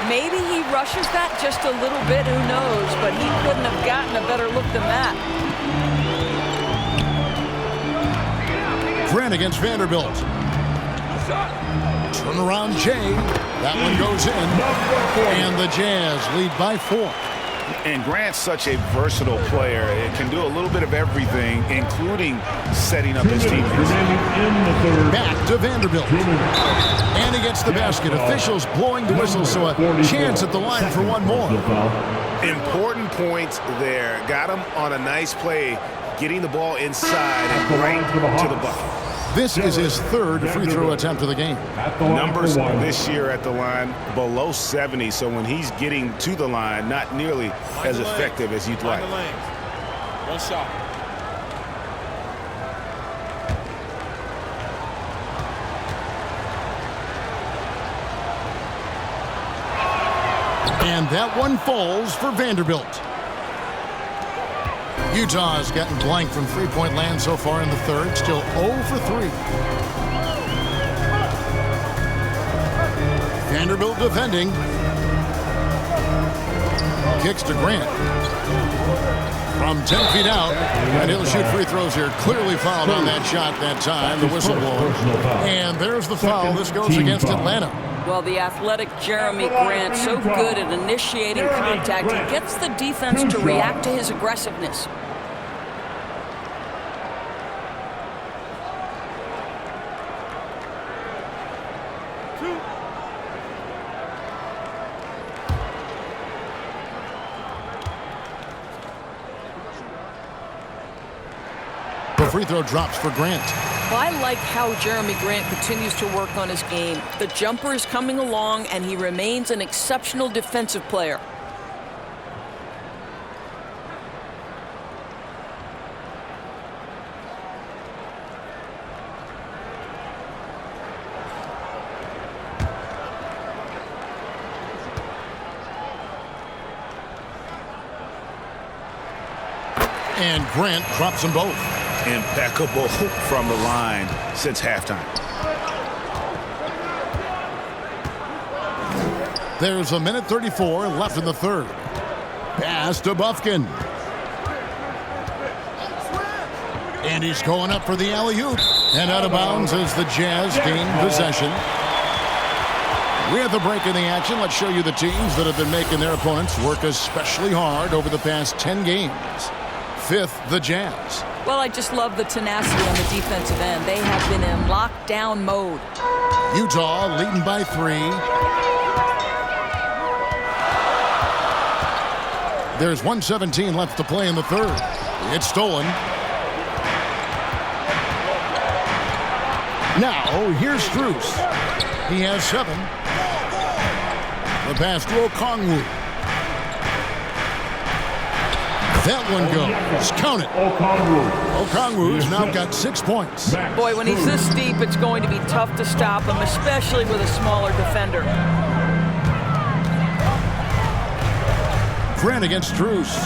Maybe he rushes that just a little bit, who knows, but he couldn't have gotten a better look than that. Grant against Vanderbilt. Turn around Jay. That one goes in. And the Jazz lead by 4. And Grant's such a versatile player. It can do a little bit of everything, including setting up his teammates. Back to Vanderbilt. And he gets the basket. Officials blowing the whistle, so a chance at the line for one more. Important points there. Got him on a nice play. getting the ball inside and right to the bucket. This is his third free throw attempt of the game. Numbers this year at the line below 70, so when he's getting to the line, not nearly as effective as you'd like. One shot. And that one falls for Vanderbilt. Utah has gotten blank from three-point land so far in the third, still 0 for 3. Vanderbilt defending. Kicks to Grant. From 10 feet out, and he'll shoot free throws here. Clearly fouled on that shot that time, the whistle blower. And there's the foul. This goes against Atlanta. Well, the athletic Jeremy Grant, so good at initiating contact, he gets the defense to react to his aggressiveness. The free throw drops for Grant. Well, I like how Jeremy Grant continues to work on his game. The jumper is coming along, and he remains an exceptional defensive player. And Grant drops them both. Impeccable from the line since halftime. There's 1:34 left in the third. Pass to Bufkin. And he's going up for the alley-oop. And out of bounds as the Jazz gain possession. We have the break in the action. Let's show you the teams that have been making their opponents work especially hard over the past 10 games. Fifth, the Jazz. Well, I just love the tenacity on the defensive end. They have been in lockdown mode. Utah leading by 3. There's 1:17 left to play in the third. It's stolen. Now, here's Strus. He has 7. The pass to Okongwu. That one goes. Count it. Okongwu's now got 6 points. Boy, when he's this deep, it's going to be tough to stop him, especially with a smaller defender. Grant against Strus.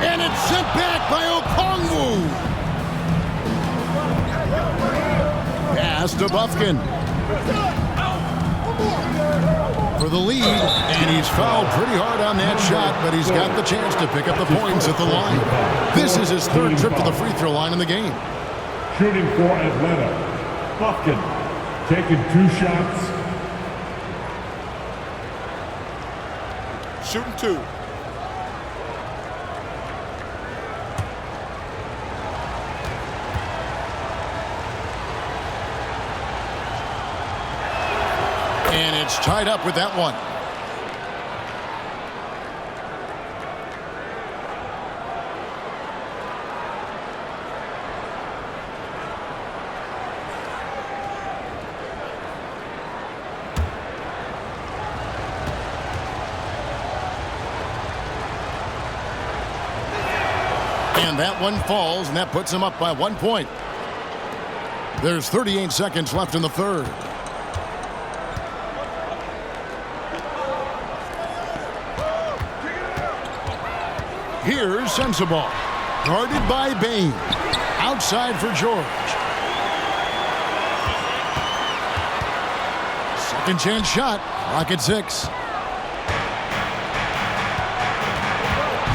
And it's sent back by Okongwu. Pass to Bufkin. For the lead, and he's fouled pretty hard on that shot, but he's got the chance to pick up the points at the line. This is his third trip to the free throw line in the game. Shooting for Atlanta, Bufkin taking 2 shots. Shooting 2. And it's tied up with that one. And that one falls, and that puts him up by 1 point. There's 38 seconds left in the third. Here's Sensabaugh, guarded by Bane. Outside for George. Second chance shot, clock at 6.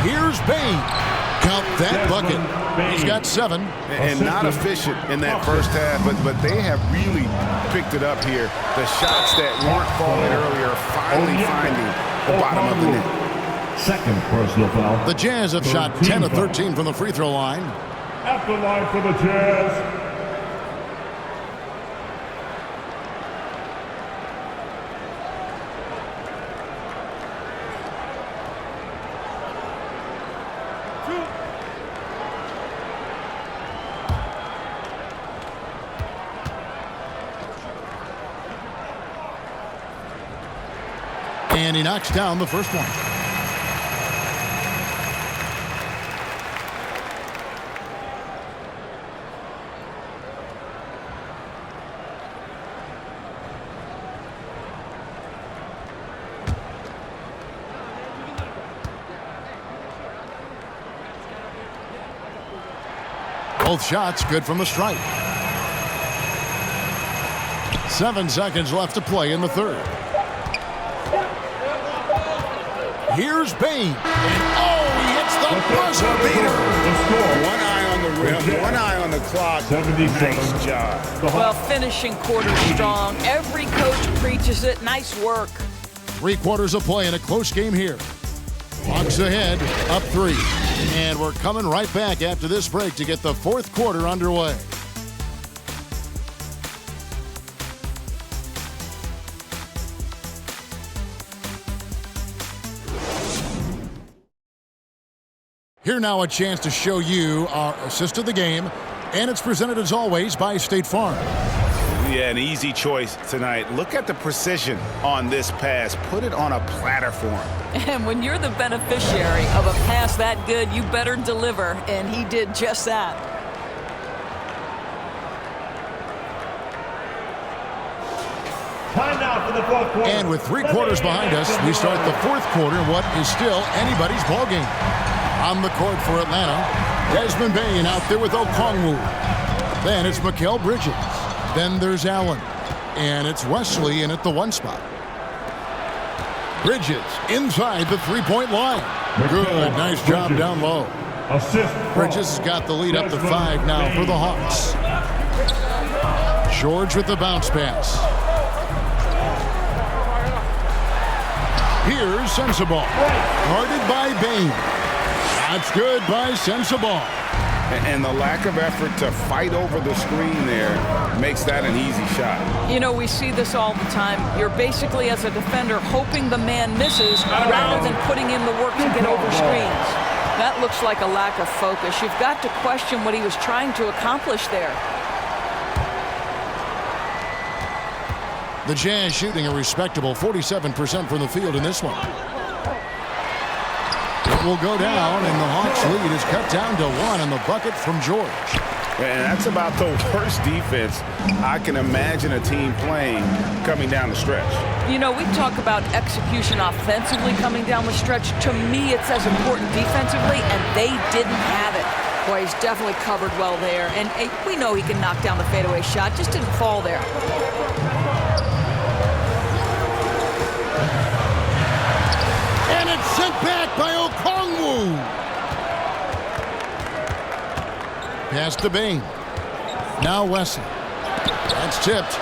Here's Bane. Count that bucket. He's got 7. And not efficient in that first half, but they have really picked it up here. The shots that weren't falling earlier finally finding the bottom of the net. Second personal foul. The Jazz have shot 10 of 13 from the free throw line. At the line for the Jazz, And he knocks down the first one. Both shots good from the stripe. 7 seconds left to play in the third. Here's Bane. And he hits the buzzer beater. One eye on the rim, one eye on the clock. Nice job. Well, finishing quarter strong. Every coach preaches it. Nice work. 3 quarters of play in a close game here. Hawks ahead, up 3. And we're coming right back after this break to get the fourth quarter underway. Here now a chance to show you our assist of the game, and it's presented as always by State Farm. Yeah, an easy choice tonight. Look at the precision on this pass. Put it on a platter for him. And when you're the beneficiary of a pass that good, you better deliver, and he did just that. Time now for the fourth quarter. And with 3 quarters behind us, we start the fourth quarter in what is still anybody's ball game. On the court for Atlanta, Desmond Bane out there with Okongwu. Then it's Mikal Bridges. Then there's Allen. And it's Wesley in at the 1 spot. Bridges inside the 3-point line. Good, nice job down low. Bridges has got the lead up to 5 now for the Hawks. George with the bounce pass. Here's Sensabaugh. Guarded by Bane. That's good by Sensabaugh. And the lack of effort to fight over the screen there makes that an easy shot. You know, we see this all the time. You're basically, as a defender, hoping the man misses rather than putting in the work to get over screens. That looks like a lack of focus. You've got to question what he was trying to accomplish there. The Jazz shooting a respectable 47% from the field in this one. It will go down, and the Hawks lead is cut down to 1 on the bucket from George. And that's about the worst defense I can imagine a team playing coming down the stretch. You know, we talk about execution offensively coming down the stretch. To me, it's as important defensively, and they didn't have it. Boy, he's definitely covered well there. And we know he can knock down the fadeaway shot, just didn't fall there. And it's sent back by Okongwu. Pass to Bane. Now Wesley. That's tipped.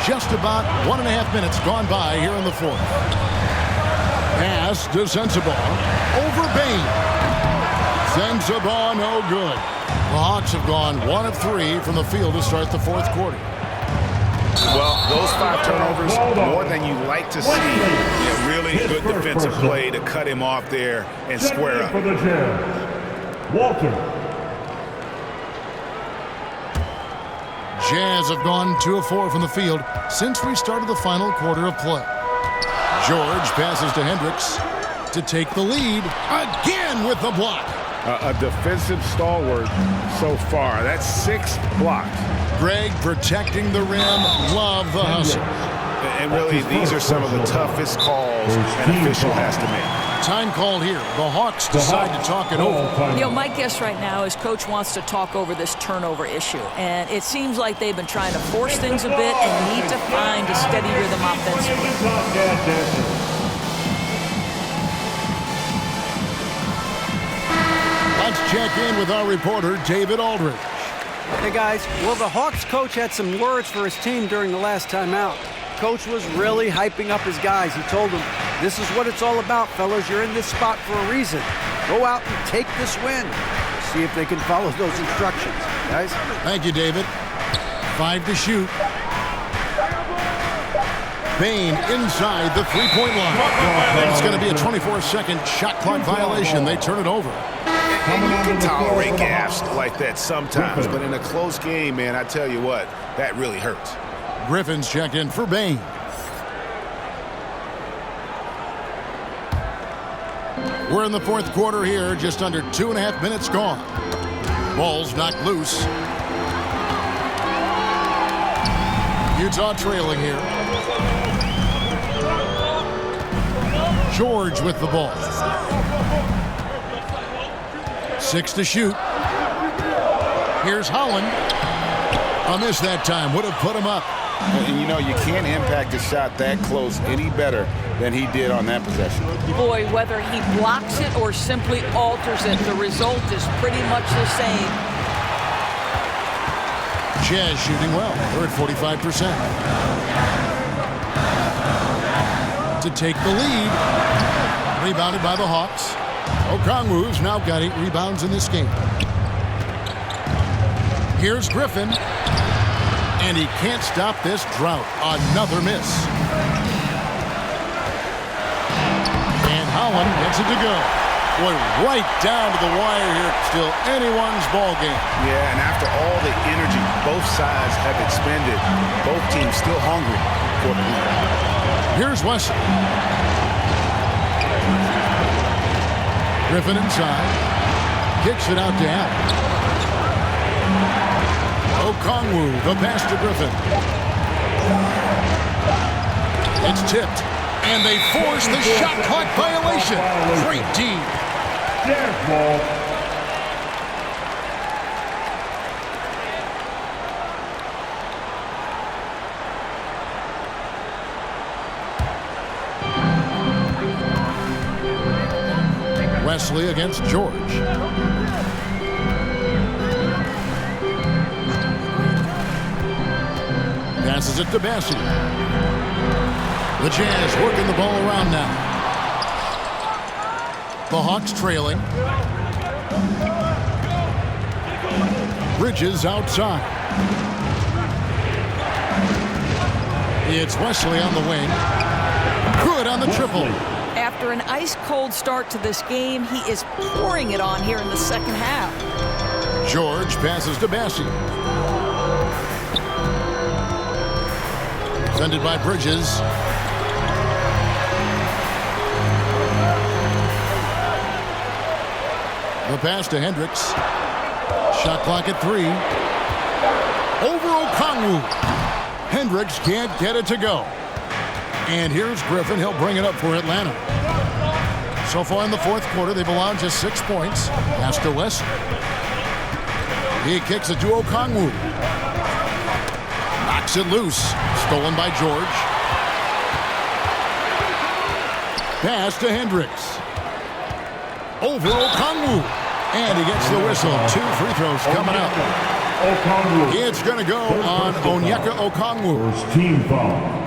Just about 1.5 minutes gone by here in the fourth. Pass to Sensabaugh. Over Bane. Sensabaugh no good. The Hawks have gone 1 of 3 from the field to start the fourth quarter. Well, those 5 turnovers, more than you like to see. Yeah, really good defensive play to cut him off there and square up. For the Jazz, Walter. Jazz have gone 2 of 4 from the field since we started the final quarter of play. George passes to Hendricks to take the lead again with the block. A defensive stalwart so far. That's 6 blocks. Greg protecting the rim. Love the hustle. And really, these are some of the toughest calls an official has to make. Time called here. The Hawks decide to talk it over. You know, my guess right now is Coach wants to talk over this turnover issue. And it seems like they've been trying to force things a bit and need to find a steady rhythm offensively. Let's check in with our reporter, David Aldridge. Hey, guys. Well, the Hawks coach had some words for his team during the last timeout. Coach was really hyping up his guys. He told them, this is what it's all about, fellas. You're in this spot for a reason. Go out and take this win. See if they can follow those instructions, guys. Thank you, David. 5 to shoot. Bane inside the 3-point line. It's going to be a 24-second shot clock violation. They turn it over. And you can tolerate gaffes like that sometimes, but in a close game, man, I tell you what, that really hurts. Griffin's checked in for Bain. We're in the fourth quarter here, just under 2.5 minutes gone. Ball's knocked loose. Utah trailing here. George with the ball. 6 to shoot. Here's Holland. A miss that time. Would have put him up. And you know, you can't impact a shot that close any better than he did on that possession. Boy, whether he blocks it or simply alters it, the result is pretty much the same. Jazz shooting well. They're at 45%. To take the lead. Rebounded by the Hawks. Okongwu's now got 8 rebounds in this game. Here's Griffin. And he can't stop this drought. Another miss. And Holland gets it to go. Boy, right down to the wire here. Still anyone's ball game. Yeah, and after all the energy both sides have expended, both teams still hungry for the lead. Here's Wesley. Griffin inside. Kicks it out to Allen. Okongwu, the pass to Griffin. It's tipped, and they force the shot clock violation. Great D. Jazz ball. Wesley against George. Passes it to Bassey. The Jazz working the ball around now. The Hawks trailing. Bridges outside. It's Wesley on the wing. Good on the triple. After an ice-cold start to this game, he is pouring it on here in the second half. George passes to Bassey. Defended by Bridges. The pass to Hendricks. Shot clock at 3. Over Okongwu. Hendricks can't get it to go. And here's Griffin. He'll bring it up for Atlanta. So far in the fourth quarter, they've allowed just 6 points. Pass to Wesley. He kicks it to Okongwu. Knocks it loose. Stolen by George. Pass to Hendricks. Over Okongwu. And he gets the whistle. 2 free throws coming up. It's going to go on Onyeka Okongwu. First team foul.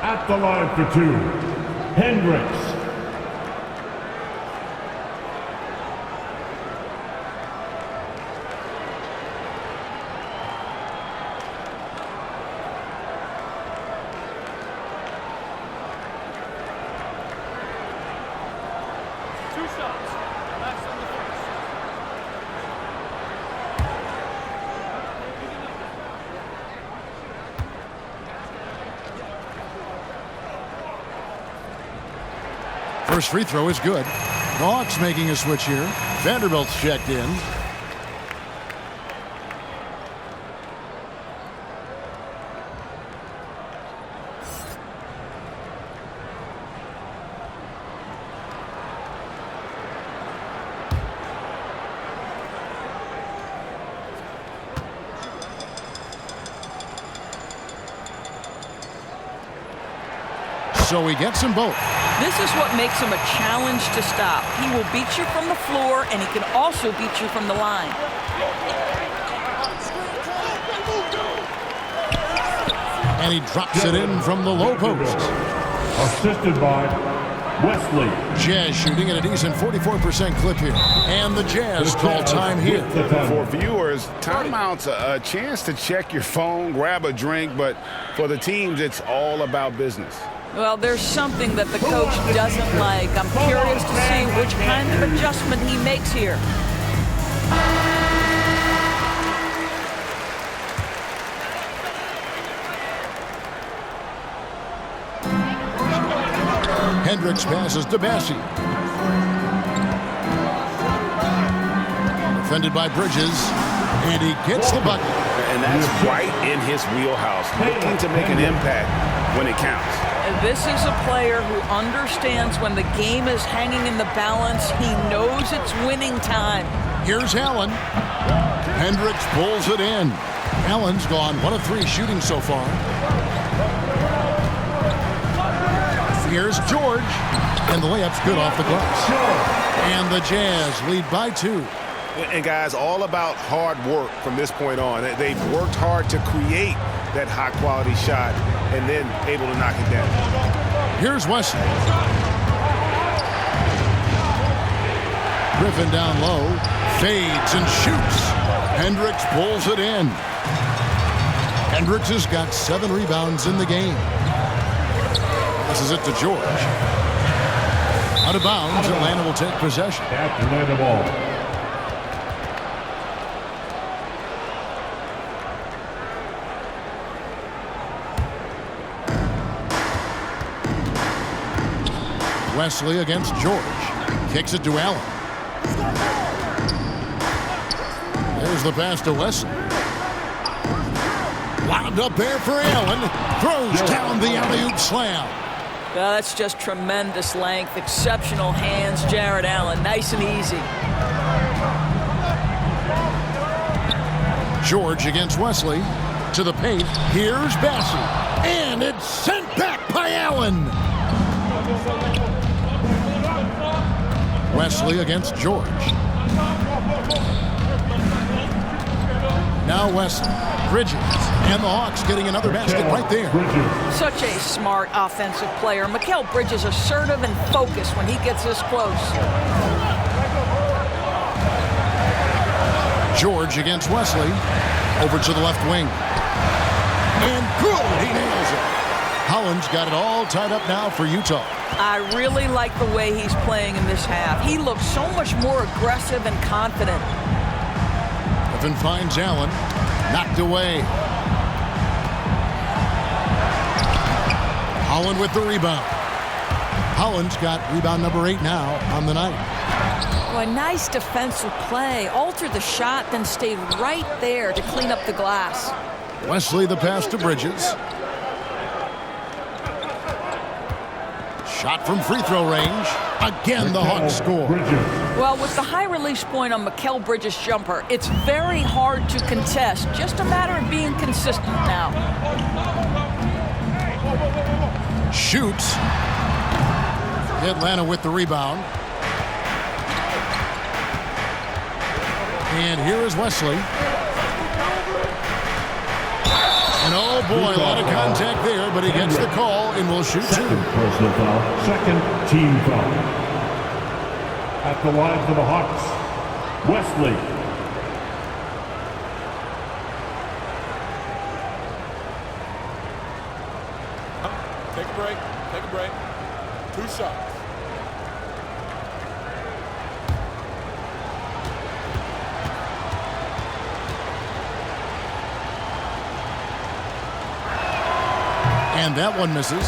At the line for 2, Hendricks. First free throw is good. The Hawks making a switch here. Vanderbilt's checked in. So he gets them both. This is what makes him a challenge to stop. He will beat you from the floor, and he can also beat you from the line. And he drops it in from the low post. Assisted by Wesley. Jazz shooting at a decent 44% clip here. And the Jazz call time here. For viewers, timeout's a chance to check your phone, grab a drink, but for the teams, it's all about business. Well, there's something that the coach doesn't like. I'm curious to see which kind of adjustment he makes here. Hendricks passes to Bassi. Defended by Bridges, and he gets the bucket. And that's right in his wheelhouse, looking to make an impact when it counts. This is a player who understands when the game is hanging in the balance. He knows it's winning time. Here's Allen. Hendricks pulls it in. Allen's gone 1 of 3 shooting so far. Here's George, and the layup's good off the glass. And the Jazz lead by 2. And guys, all about hard work from this point on. They've worked hard to create that high-quality shot and then able to knock it down. Here's Wesley. Griffin down low, fades and shoots. Hendricks pulls it in. Hendricks has got 7 rebounds in the game. This is it to George. Out of bounds, Atlanta will take possession. Atlanta ball. Wesley against George. Kicks it to Allen. There's the pass to Wesley. Wound up there for Allen. Throws down the alley-oop slam. That's just tremendous length. Exceptional hands, Jared Allen. Nice and easy. George against Wesley. To the paint. Here's Bassi. And it's sent back by Allen. Wesley against George. Now Wesley. Bridges. And the Hawks getting another basket right there. Such a smart offensive player. Mikal Bridges assertive and focused when he gets this close. George against Wesley. Over to the left wing. And good! He nails it. Holland's got it all tied up now for Utah. I really like the way he's playing in this half. He looks so much more aggressive and confident. Griffin finds Allen. Knocked away. Holland with the rebound. Holland's got rebound number 8 now on the night. Well, a nice defensive play. Altered the shot, then stayed right there to clean up the glass. Wesley the pass to Bridges. Shot from free throw range. Again, the Hawks score. Well, with the high release point on Mikal Bridges' jumper, it's very hard to contest. Just a matter of being consistent now. Shoots. Atlanta with the rebound. And here is Wesley. And oh boy, a lot of contact there, but he gets the call and will shoot 2. Personal foul. Second team foul. At the line for the Hawks, Wesley. Take a break. Take a break. 2 shots. And that one misses.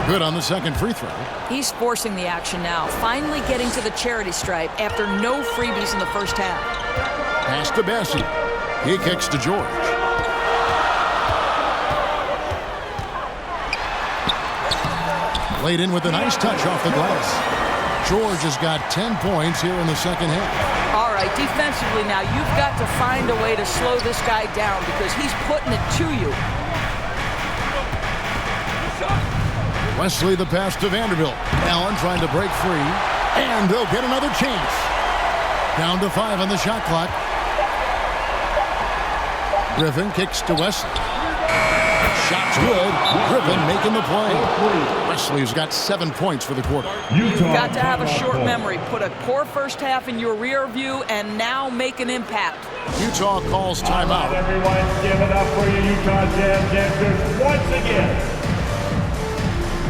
Good on the second free throw. He's forcing the action now, finally getting to the charity stripe after no freebies in the first half. Pass to Bassi. He kicks to George. Laid in with a nice touch off the glass. George has got 10 points here in the second half. All right, defensively now, you've got to find a way to slow this guy down because he's putting it to you. Wesley the pass to Vanderbilt. Allen trying to break free. And they'll get another chance. Down to 5 on the shot clock. Griffin kicks to Wesley. Shot's good. Griffin making the play. Wesley's got 7 points for the quarter. You've got to have a short memory. Put a poor first half in your rear view and now make an impact. Utah calls timeout. Everyone give it up for your Utah Jazz dancers once again.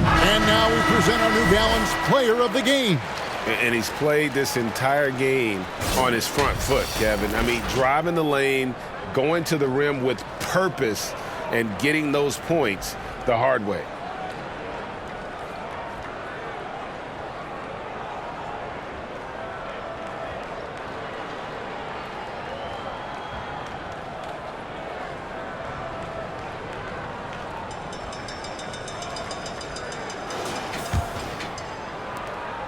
And now we present our New Balance player of the game. And he's played this entire game on his front foot, Kevin. I mean, driving the lane, going to the rim with purpose, and getting those points the hard way.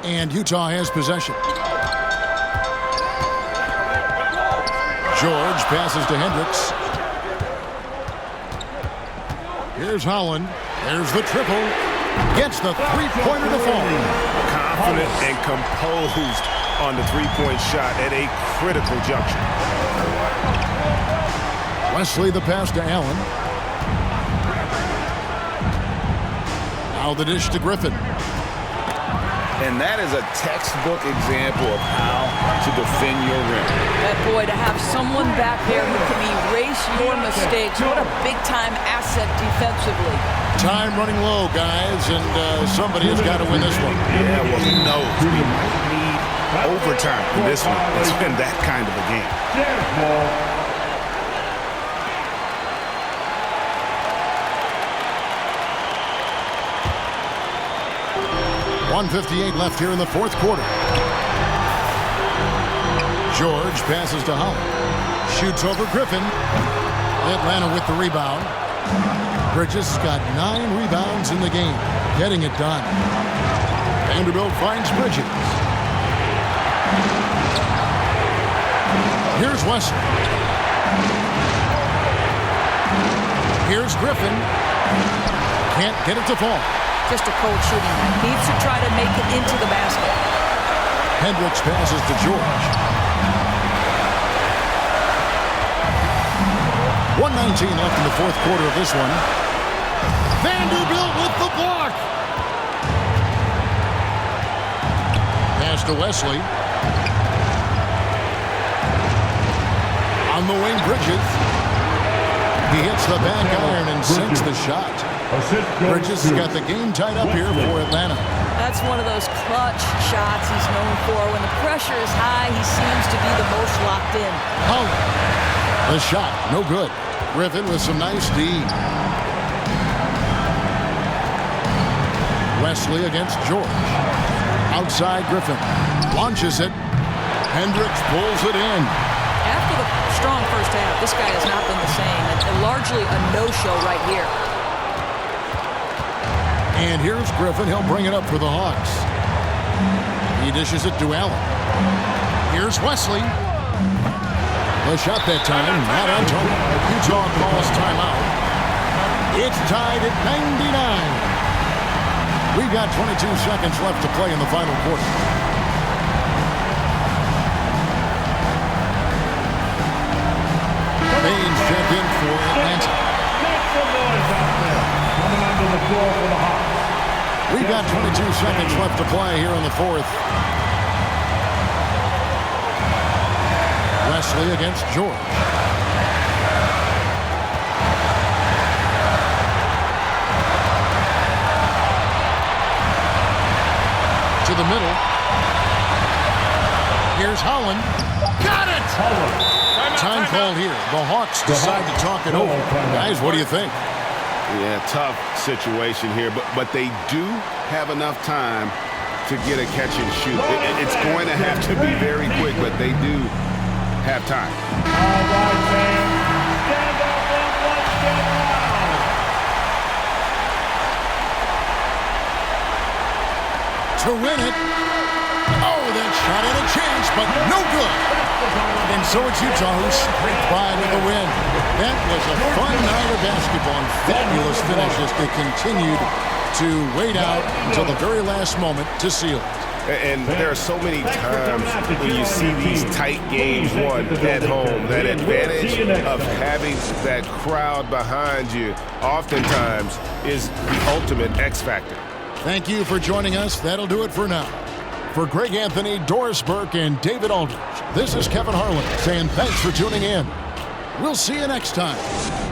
And Utah has possession. George passes to Hendricks. Here's Holland. There's the triple. Gets the three-pointer to fall. Confident and composed on the three-point shot at a critical juncture. Wesley the pass to Allen. Now the dish to Griffin. And that is a textbook example of how to defend your rim. And boy, to have someone back there who can erase your mistakes, what a big-time asset defensively. Time running low, guys, and somebody has got to win this one. Yeah, well, he knows we might need overtime in this one. It's been that kind of a game. Jazz ball. 1:58 left here in the fourth quarter. George passes to Holland. Shoots over Griffin. Atlanta with the rebound. Bridges got 9 rebounds in the game. Getting it done. Vanderbilt finds Bridges. Here's Wesley. Here's Griffin. Can't get it to fall. Just a cold shooting night. Needs to try to make it into the basket. Hendricks passes to George. 1:19 left in the fourth quarter of this one. Vanderbilt with the block. Pass to Wesley. On the wing, Bridges. He hits the back iron and sinks the shot. Bridges has got the game tied up here for Atlanta. That's one of those clutch shots he's known for. When the pressure is high, he seems to be the most locked in. Oh, the shot, no good. Griffin with some nice D. Wesley against George. Outside Griffin. Launches it. Hendricks pulls it in. After the strong first half, this guy has not been the same. And largely a no-show right here. And here's Griffin. He'll bring it up for the Hawks. He dishes it to Allen. Here's Wesley. The shot that time, not on target. Utah calls timeout. It's tied at 99. We've got 22 seconds left to play in the final quarter. Baines checked in for Atlanta. Make some noise out there. Coming onto the floor for the Hawks. We've got 22 seconds left to play here in the fourth. Wesley against George. To the middle. Here's Holland. Got it! Time called here. The Hawks decide to talk it over. Guys, what do you think? Yeah, tough situation here, but they do have enough time to get a catch and shoot. It's going to have to be very quick, but they do have time. All right, fans. Stand up and let's get loud. To win it. Oh, that shot had a chance, but no good. And so it's Utah who scraped by with the win. That was a fun night of basketball and fabulous finish as they continued to wait out until the very last moment to seal it. And there are so many times when you see these tight games won at home. That advantage of having that crowd behind you oftentimes is the ultimate X factor. Thank you for joining us. That'll do it for now. For Greg Anthony, Doris Burke, and David Aldridge, this is Kevin Harlan saying thanks for tuning in. We'll see you next time.